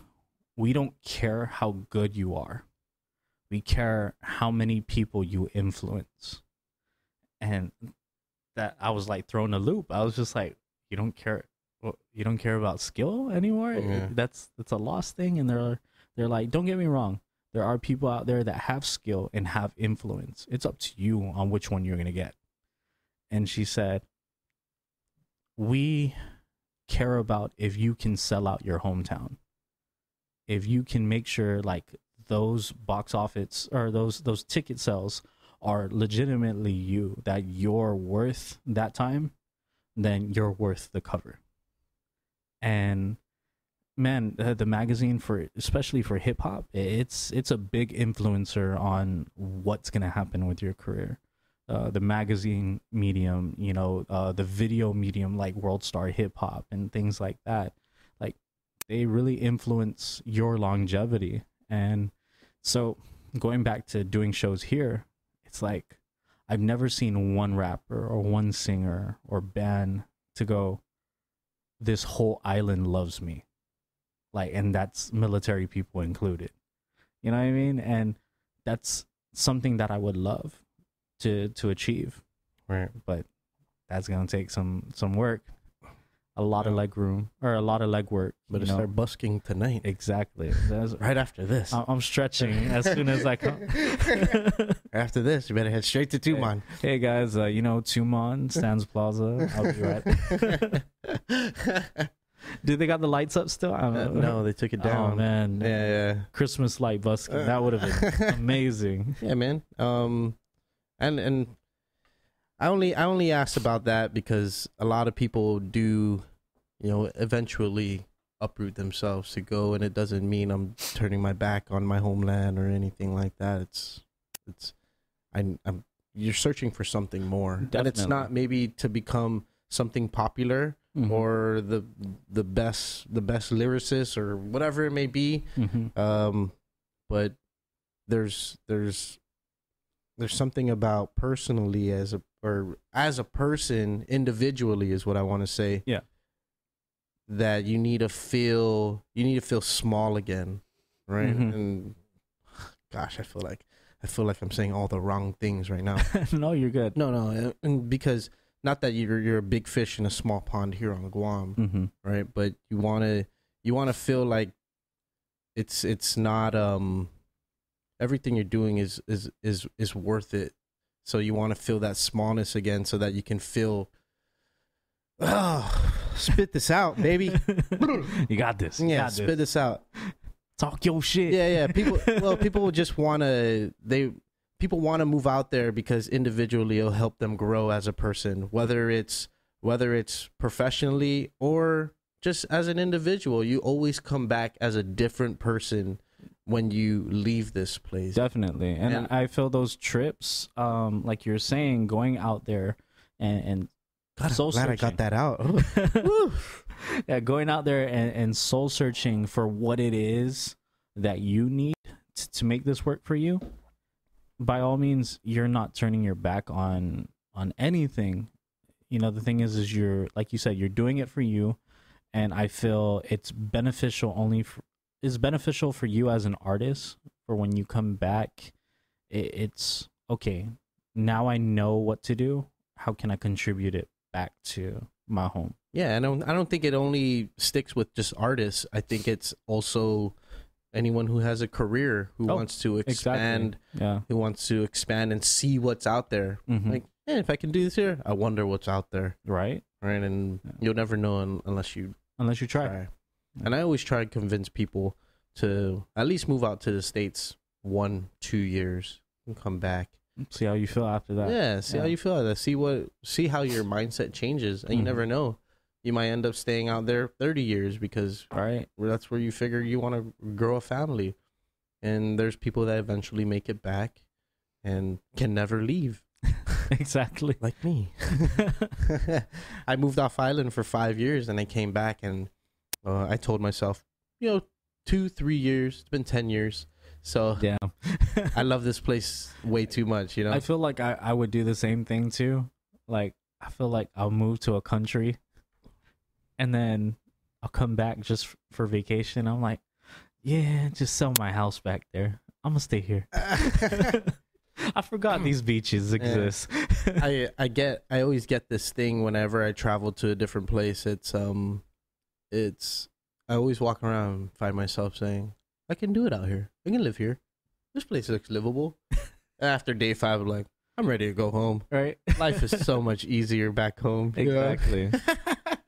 we don't care how good you are. We care how many people you influence. And that I was like thrown a loop. I was just like, you don't care about skill anymore? Yeah. That's a lost thing. And they're like, don't get me wrong. There are people out there that have skill and have influence. It's up to you on which one you're going to get. And she said, we care about if you can sell out your hometown. If you can make sure like those box office or those ticket sales are legitimately you, that you're worth that time, then you're worth the cover. And man, the magazine, for especially for hip hop, it's a big influencer on what's gonna happen with your career. The magazine medium, you know, the video medium like World Star Hip Hop and things like that, like they really influence your longevity. And so going back to doing shows here, it's like I've never seen one rapper or one singer or band to go, this whole island loves me. Like, and that's military people included. You know what I mean? And that's something that I would love to achieve. Right. But that's gonna take some work. A lot of leg room or a lot of leg work. But start busking tonight. Exactly. That's, right after this. I'm stretching as soon as I come. After this, you better head straight to Tumon. Hey guys, you know Tumon, Sands Plaza. I'll be right. Do they got the lights up still? No, they took it down. Oh man. Yeah. Christmas light busking. That would have been amazing. Yeah, man. And I only asked about that because a lot of people do, you know, eventually uproot themselves to go, and it doesn't mean I'm turning my back on my homeland or anything like that. You're searching for something more. Definitely. And it's not maybe to become something popular or the best lyricist or whatever it may be. But there's something about personally as a person individually is what I want to say. Yeah. That you need to feel small again, right? And gosh, I feel like I'm saying all the wrong things right now. No, you're good. No, and because not that you're a big fish in a small pond here on Guam, right? But you want to feel like it's not everything you're doing is worth it. So you want to feel that smallness again, so that you can feel, spit this out, baby. You got this. Yeah, spit this out. Talk your shit. Yeah. People just want to people want to move out there because individually it'll help them grow as a person, whether it's professionally or just as an individual. You always come back as a different person when you leave this place. Definitely. And I feel those trips, like you're saying, going out there and God, I'm glad I got that out. Yeah, going out there and soul searching for what it is that you need to make this work for you. By all means, you're not turning your back on anything. You know, the thing is you're, like you said, you're doing it for you. and I feel it's beneficial beneficial for you as an artist. For when you come back, it's okay. Now I know what to do. How can I contribute it back to my home? Yeah, and I don't think it only sticks with just artists. I think it's also anyone who has a career who wants to expand, who wants to expand and see what's out there. Like, if I can do this here, I wonder what's out there. Right. And you'll never know unless you try. And I always try to convince people to at least move out to the States 1-2 years and come back. See how you feel after that. Yeah, see how you feel after that. See how your mindset changes. And you never know. You might end up staying out there 30 years because that's where you figure you want to grow a family. And there's people that eventually make it back and can never leave. Exactly. Like me. I moved off island for 5 years and I came back and I told myself, 2-3 years. It's been 10 years. So damn. I love this place way too much, I feel like I would do the same thing too. Like, I feel like I'll move to a country and then I'll come back just for vacation. I'm like, yeah, just sell my house back there. I'm gonna stay here. I forgot these beaches exist. I always get this thing whenever I travel to a different place. I always walk around and find myself saying, I can do it out here. I can live here. This place looks livable. After day 5, I'm like, I'm ready to go home. Right. Life is so much easier back home. Exactly.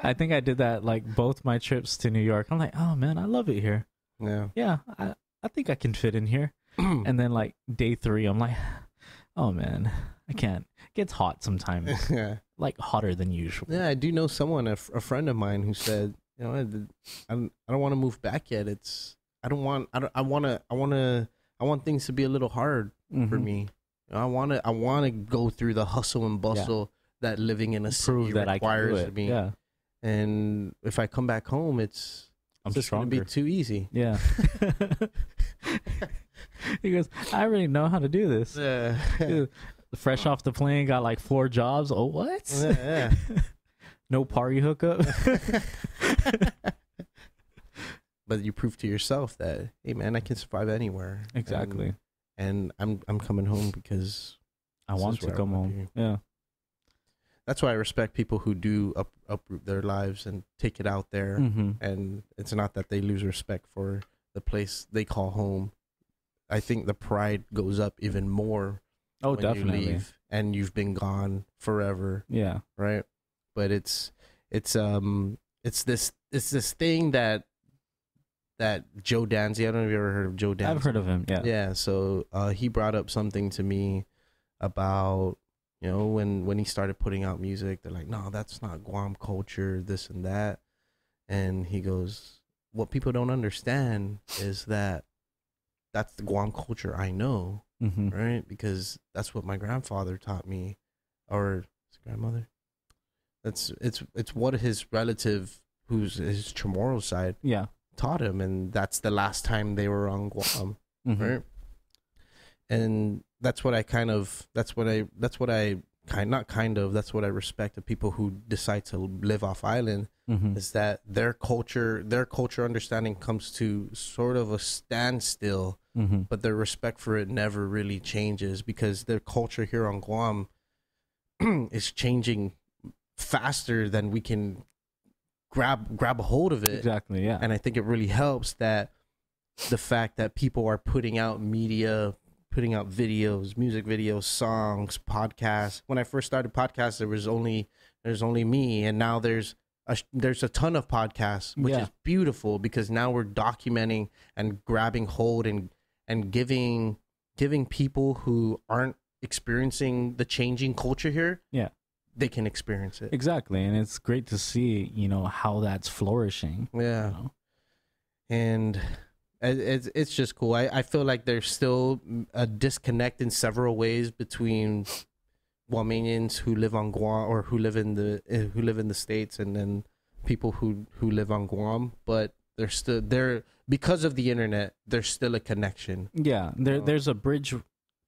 I think I did that like both my trips to New York. I'm like, oh man, I love it here. Yeah, I think I can fit in here. And then like day 3, I'm like, oh man, I can't. It gets hot sometimes. Like hotter than usual. Yeah, I do know someone, a friend of mine, who said, I don't want to move back yet. I want things to be a little hard for me. I want to go through the hustle and bustle that living in a city requires of me. Yeah. And if I come back home, it's just going to be too easy. Yeah. He goes, I already know how to do this. Yeah. Fresh off the plane, got like 4 jobs. Oh, what? Yeah. No party hookup. But you prove to yourself that, hey man, I can survive anywhere. Exactly. And I'm coming home because I want to come home. Yeah. That's why I respect people who do uproot their lives and take it out there. And it's not that they lose respect for the place they call home. I think the pride goes up even more. Oh, when definitely. You leave and you've been gone forever. Yeah. Right. But it's this thing that Joe Danzy, I don't know if you ever heard of Joe Danzy. I've heard of him. Yeah. Yeah. So he brought up something to me about, when he started putting out music, they're like, no, that's not Guam culture, this and that. And he goes, what people don't understand is that that's the Guam culture I know, right? Because that's what my grandfather taught me, or his grandmother. It's what his relative, who's his Chamorro side, taught him, and that's the last time they were on Guam, right? And that's what I respect of people who decide to live off island, is that their culture understanding comes to sort of a standstill, but their respect for it never really changes, because their culture here on Guam is changing faster than we can grab a hold of it. Exactly. Yeah. And I think it really helps that the fact that people are putting out media, putting out videos, music videos, songs, podcasts. When I first started podcasts, there's only me, and now there's a ton of podcasts, which is beautiful, because now we're documenting and grabbing hold and giving people who aren't experiencing the changing culture here, they can experience it. Exactly. And it's great to see, how that's flourishing. Yeah. And it's just cool. I feel like there's still a disconnect in several ways between Guamanians who live on Guam, or who live in the States, and then people who live on Guam, but there's still because of the internet, there's still a connection. Yeah, there's a bridge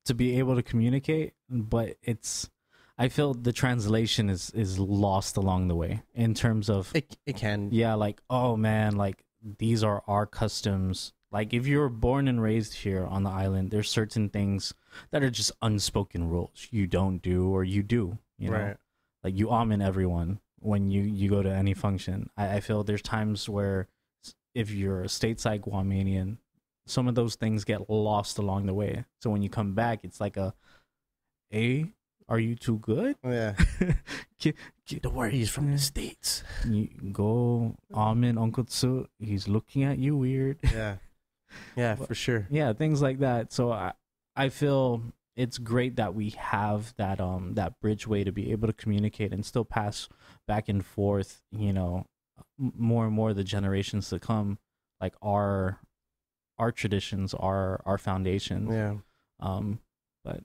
to be able to communicate, but I feel the translation is lost along the way in terms of it can. Yeah, like, oh man, like these are our customs. Like if you're born and raised here on the island, there's certain things that are just unspoken rules you don't do or you do, you know. Right. Like you amen everyone when you go to any function. I feel there's times where if you're a stateside Guamanian, some of those things get lost along the way. So when you come back, it's like are you too good? Yeah. Don't worry, he's from the States. You go, amen, Uncle Tsu, he's looking at you weird. Yeah. Yeah, for sure. Yeah, things like that. So I feel it's great that we have that that bridgeway to be able to communicate and still pass back and forth, you know, more and more the generations to come, like our traditions, our foundations. Yeah. But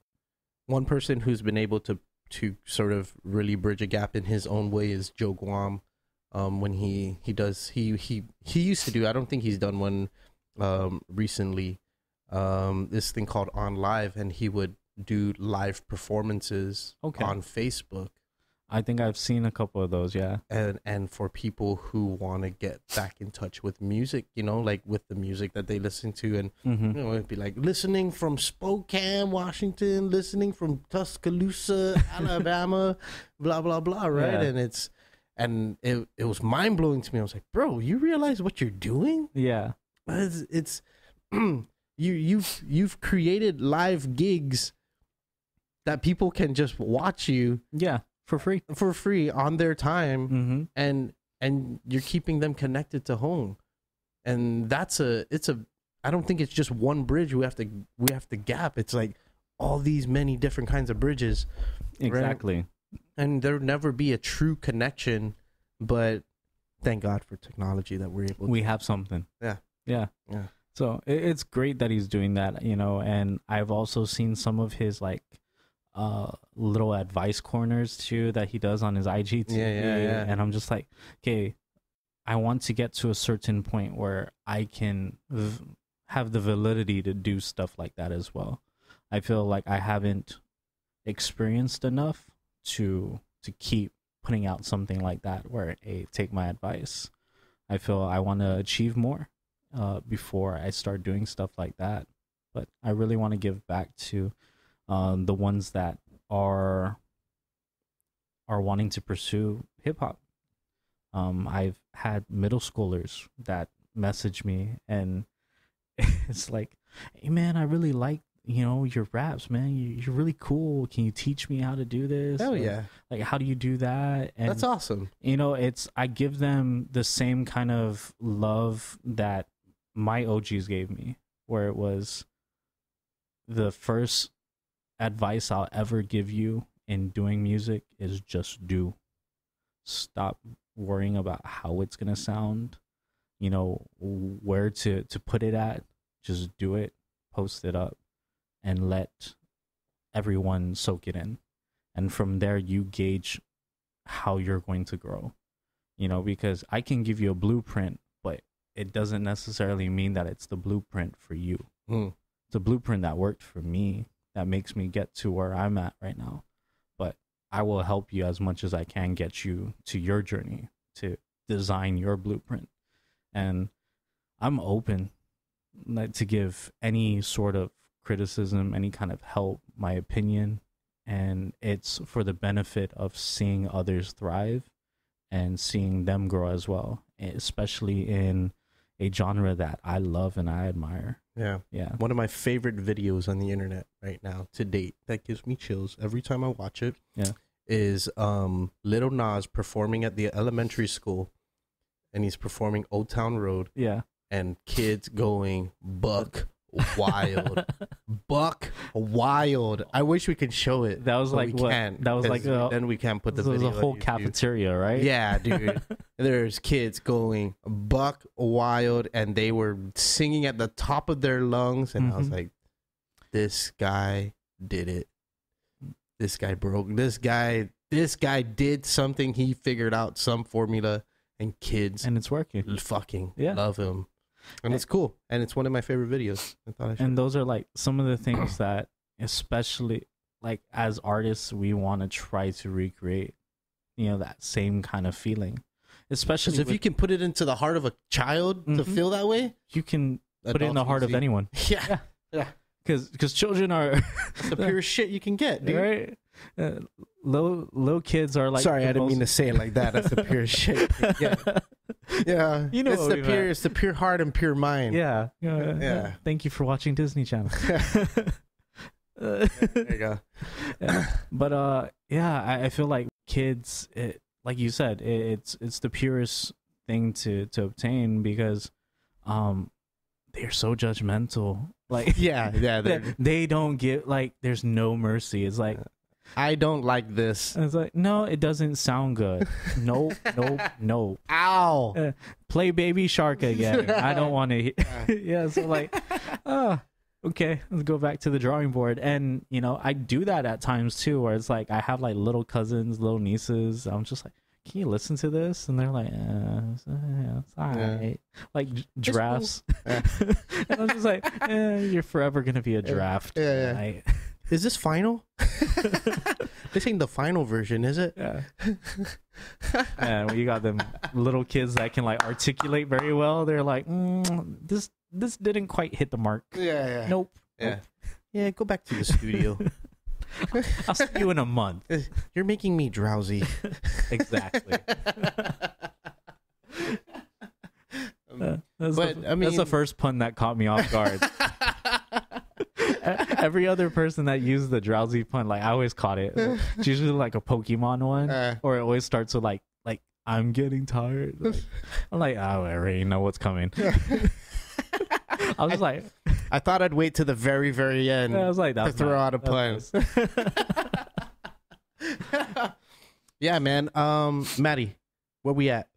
one person who's been able to sort of really bridge a gap in his own way is Joe Guam. When he used to do, I don't think he's done one recently, this thing called On Live, and he would do live performances on Facebook. I think I've seen a couple of those, yeah. And for people who want to get back in touch with music, you know, like with the music that they listen to, and you know, it'd be like listening from Spokane, Washington, listening from Tuscaloosa, Alabama, blah blah blah, right? And it was mind blowing to me. I was like, bro, you realize what you're doing? Yeah. It's you've created live gigs that people can just watch you for free on their time, and you're keeping them connected to home, and I don't think it's just one bridge we have to gap. It's like all these many different kinds of bridges, exactly, right? And there'll never be a true connection, but thank God for technology that we have something. Yeah. So it's great that he's doing that, you know. And I've also seen some of his like little advice corners too that he does on his IGTV. Yeah. And I'm just like, okay, I want to get to a certain point where I can have the validity to do stuff like that as well. I feel like I haven't experienced enough to keep putting out something like that where, hey, take my advice. I feel I want to achieve more before I start doing stuff like that. But I really want to give back to the ones that are wanting to pursue hip hop. I've had middle schoolers that message me, and it's like, hey man, I really like, you know, your raps, man. You're really cool. Can you teach me how to do this? Hell yeah. Like, how do you do that? And that's awesome. You know, I give them the same kind of love that my OGs gave me, where it was the first advice I'll ever give you in doing music is just do. Stop worrying about how it's going to sound, you know, where to put it at. Just do it, post it up, and let everyone soak it in. And from there, you gauge how you're going to grow, you know, because I can give you a blueprint, but it doesn't necessarily mean that it's the blueprint for you. It's a blueprint that worked for me, that makes me get to where I'm at right now. But I will help you as much as I can get you to your journey, to design your blueprint. And I'm open to give any sort of criticism, any kind of help, my opinion, and it's for the benefit of seeing others thrive and seeing them grow as well, especially in a genre that I love and I admire. Yeah. One of my favorite videos on the internet right now to date that gives me chills every time I watch it is Lil Nas performing at the elementary school, and he's performing Old Town Road. Yeah. And kids going buck wild. Buck wild. I wish we could show it. That was like what? Can't, that was like then we can't put the video. It was a whole cafeteria, right? Yeah, dude. There's kids going buck wild, and they were singing at the top of their lungs, and I was like, this guy did it. This guy broke. This guy did something. He figured out some formula, and kids, and it's working. Fucking love him. And it's cool, and it's one of my favorite videos. And those are like some of the things that, especially like as artists, we want to try to recreate, that same kind of feeling. Especially if you can put it into the heart of a child to feel that way, you can put it in the heart of anyone. Yeah. Because children are the purest shit you can get, dude. Right? Little kids are like. Sorry, I didn't mean to say it like that. That's the purest shit. Yeah, it's the pure heart and pure mind. Yeah. Thank you for watching Disney Channel. There you go. But I feel like kids, like you said, it's the purest thing to obtain because, they're so judgmental. Like they don't get like there's no mercy. It's like I don't like this. And it's like no, it doesn't sound good. Nope. Ow! Play Baby Shark again. I don't want to. Yeah, so like, okay, let's go back to the drawing board. And I do that at times too, where it's like I have like little cousins, little nieces. I'm just like, can you listen to this? And they're like, it's all right. Like giraffes. Cool. And I'm just like, you're forever going to be a giraffe. Yeah. Is this final? This ain't the final version, is it? Yeah. And when you got them little kids that can like articulate very well, they're like, this didn't quite hit the mark. Yeah. Nope. Yeah, go back to the studio. I'll see you in a month. You're making me drowsy. Exactly. That's the first pun that caught me off guard. Every other person that used the drowsy pun, like I always caught it. It's usually like a Pokemon one, or it always starts with like I'm getting tired. Like, I'm like, I already know what's coming. I was like, I thought I'd wait to the very, very end. I was like, to throw out a pun. Yeah, man. Maddie, where we at?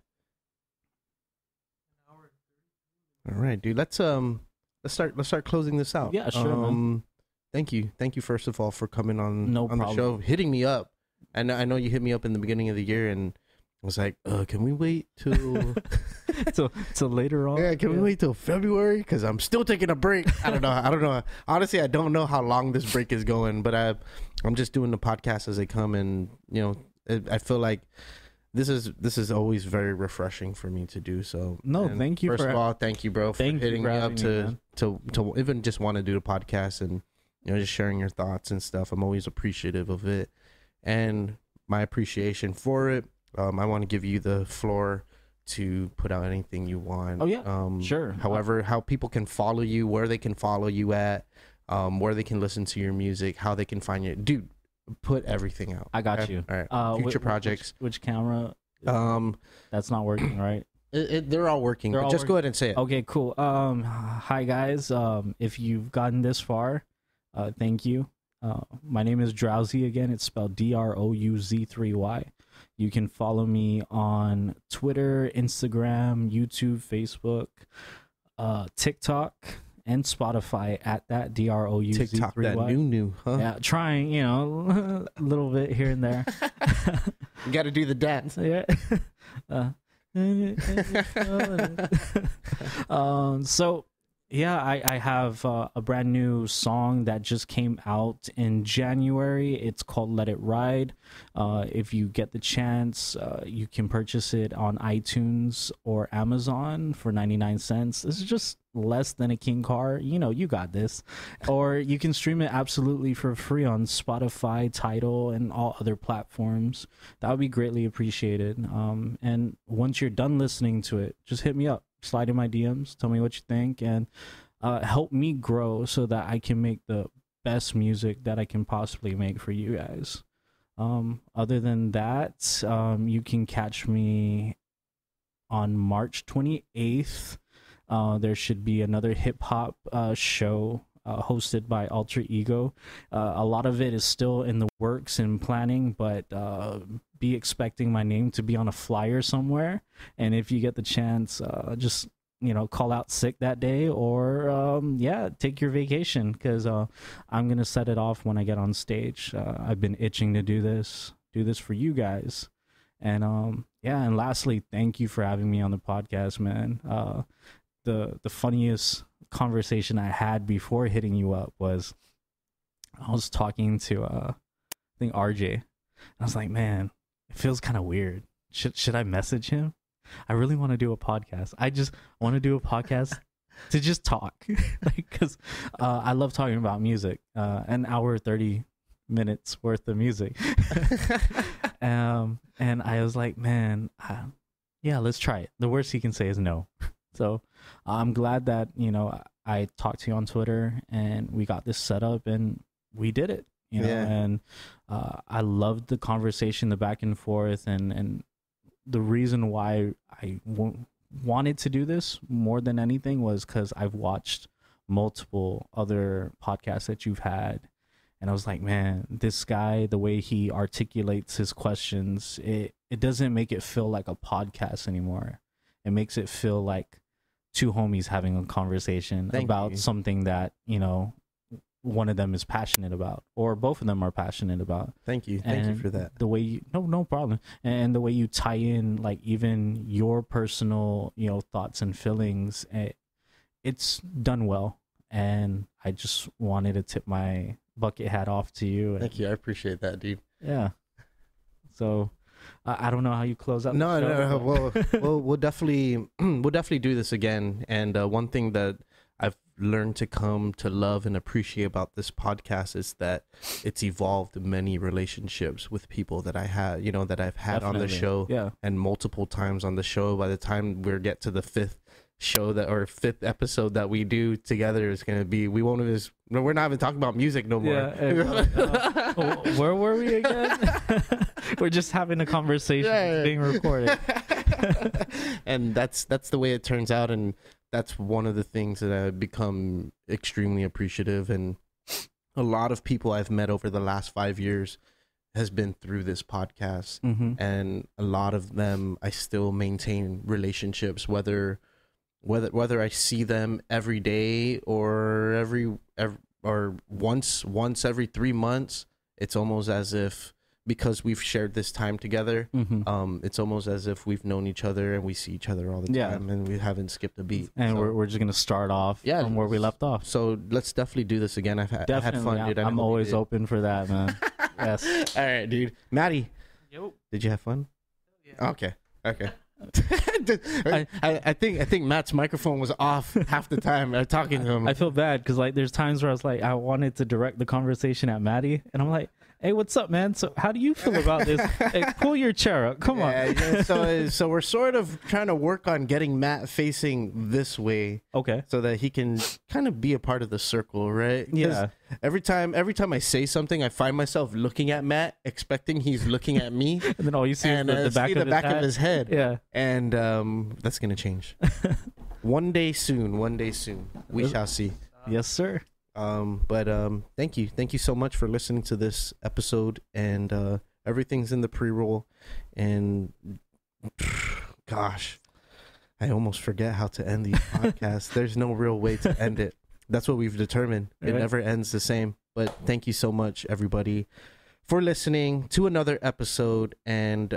All right, dude. Let's start closing this out. Yeah, sure, man. Thank you first of all for coming on problem. The show, hitting me up. And I know you hit me up in the beginning of the year, and I was like, can we wait till till later on? Yeah, can we wait till February? Because I'm still taking a break. I don't know. Honestly, I don't know how long this break is going, but I'm just doing the podcasts as they come, and I feel like this is always very refreshing for me to do. So thank you. First of all, thank you, bro, for hitting me up to even just want to do the podcast and just sharing your thoughts and stuff. I'm always appreciative of it, and my appreciation for it. I want to give you the floor to put out anything you want. Oh yeah, sure. However, how people can follow you, where they can follow you at, where they can listen to your music, how they can find you, dude. Put everything out. I got you. All right. Future projects. Which camera? That's not working, right? They're all working. But just go ahead and say it. Okay, cool. Hi guys. If you've gotten this far, thank you. My name is Drowsy again. It's spelled drouz3y. You can follow me on Twitter, Instagram, YouTube, Facebook, TikTok, and Spotify at that drouz3y. TikTok, that new, huh? Yeah, trying, a little bit here and there. You got to do the dance. Yeah. So yeah, I have a brand new song that just came out in January. It's called Let It Ride. If you get the chance, you can purchase it on iTunes or Amazon for 99 cents. This is just less than a King car. You got this. Or you can stream it absolutely for free on Spotify, Tidal, and all other platforms. That would be greatly appreciated. And once you're done listening to it, just hit me up. Slide in my DMs, tell me what you think, and help me grow so that I can make the best music that I can possibly make for you guys. Other than that, you can catch me on March 28th. There should be another hip-hop show hosted by Alter Ego. A lot of it is still in the works and planning, but be expecting my name to be on a flyer somewhere. And if you get the chance, just call out sick that day, or take your vacation, because I'm gonna set it off when I get on stage. I've been itching to do this for you guys. And and lastly, thank you for having me on the podcast, man. The funniest conversation I had before hitting you up was I was talking to I think RJ. I was like, man, it feels kind of weird. Should I message him? I really want to do a podcast. I just want to do a podcast to just talk, because I love talking about music. An hour 30 minutes worth of music. And I was like, man, yeah, let's try it. The worst he can say is no. So I'm glad that, I talked to you on Twitter and we got this set up and we did it, and I loved the conversation, the back and forth, and the reason why I wanted to do this more than anything was because I've watched multiple other podcasts that you've had, and I was like, man, this guy, the way he articulates his questions, it doesn't make it feel like a podcast anymore. It makes it feel like two homies having a conversation about something that, one of them is passionate about, or both of them are passionate about. Thank you for that. The way you, no problem. And the way you tie in, like, even your personal, thoughts and feelings, it's done well. And I just wanted to tip my bucket hat off to you. Thank you. I appreciate that, dude. Yeah. So I don't know how you close out. No. We'll definitely do this again. And one thing that I've learned to come to love and appreciate about this podcast is that it's evolved many relationships with people that I had, that I've had on the show, and multiple times on the show. By the time we get to the fifth episode that we do together, is going to be, we're not even talking about music no more. Where were we again? We're just having a conversation. It's being recorded. And that's the way it turns out. And that's one of the things that I've become extremely appreciative. And a lot of people I've met over the last 5 years has been through this podcast. And a lot of them, I still maintain relationships, whether I see them every day or once every 3 months. It's almost as if, because we've shared this time together, it's almost as if we've known each other and we see each other all the time, and we haven't skipped a beat. And we're just gonna start off from where we left off. So let's definitely do this again. I had fun, dude. I'm always open for that, man. Yes. All right, dude. Maddie. Yo. Did you have fun? Yeah. Okay. I think Matt's microphone was off half the time talking to him. I feel bad because, like, there's times where I was like, I wanted to direct the conversation at Maddie, and I'm like, hey, what's up, man? So how do you feel about this? Hey, pull your chair up. Come on. Yeah, so we're sort of trying to work on getting Matt facing this way. Okay. So that he can kind of be a part of the circle, right? Yeah. Every time I say something, I find myself looking at Matt, expecting he's looking at me. And then all you see is the back of his head. Yeah. And that's going to change. One day soon. We shall see. Yes, sir. But thank you so much for listening to this episode, and everything's in the pre-roll. And gosh, I almost forget how to end these podcasts. There's no real way to end it. That's what we've determined. It never ends the same. But thank you so much, everybody, for listening to another episode. And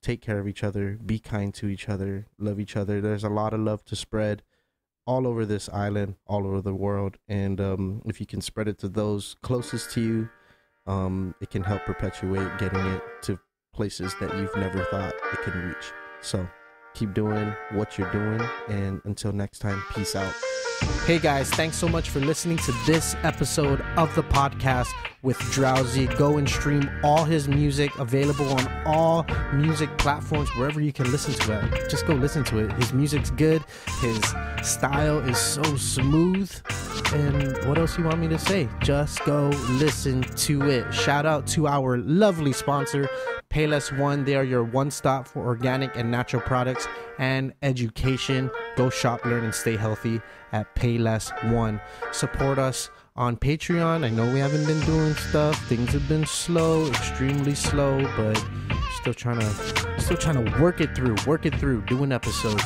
take care of each other, be kind to each other, love each other. There's a lot of love to spread all over this island, all over the world. And if you can spread it to those closest to you, it can help perpetuate getting it to places that you've never thought it can reach. So keep doing what you're doing, and until next time, peace out. Hey guys, thanks so much for listening to this episode of the podcast with Drouz3y. Go and stream all his music, available on all music platforms, wherever you can listen to it. Just go listen to it. His music's good. His style is so smooth. And what else you want me to say? Just go listen to it. Shout out to our lovely sponsor, Payless One. They are your one stop for organic and natural products and education. Go shop, learn, and stay healthy at Payless One. Support us on Patreon. I know we haven't been doing stuff. Things have been slow, extremely slow, but still trying to work it through, doing episodes.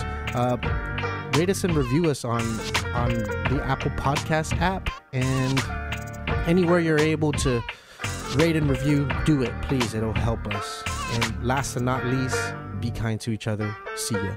Rate us and review us on the Apple Podcast app, and anywhere you're able to rate and review, do it, please. It'll help us. And last and not least, be kind to each other. See ya.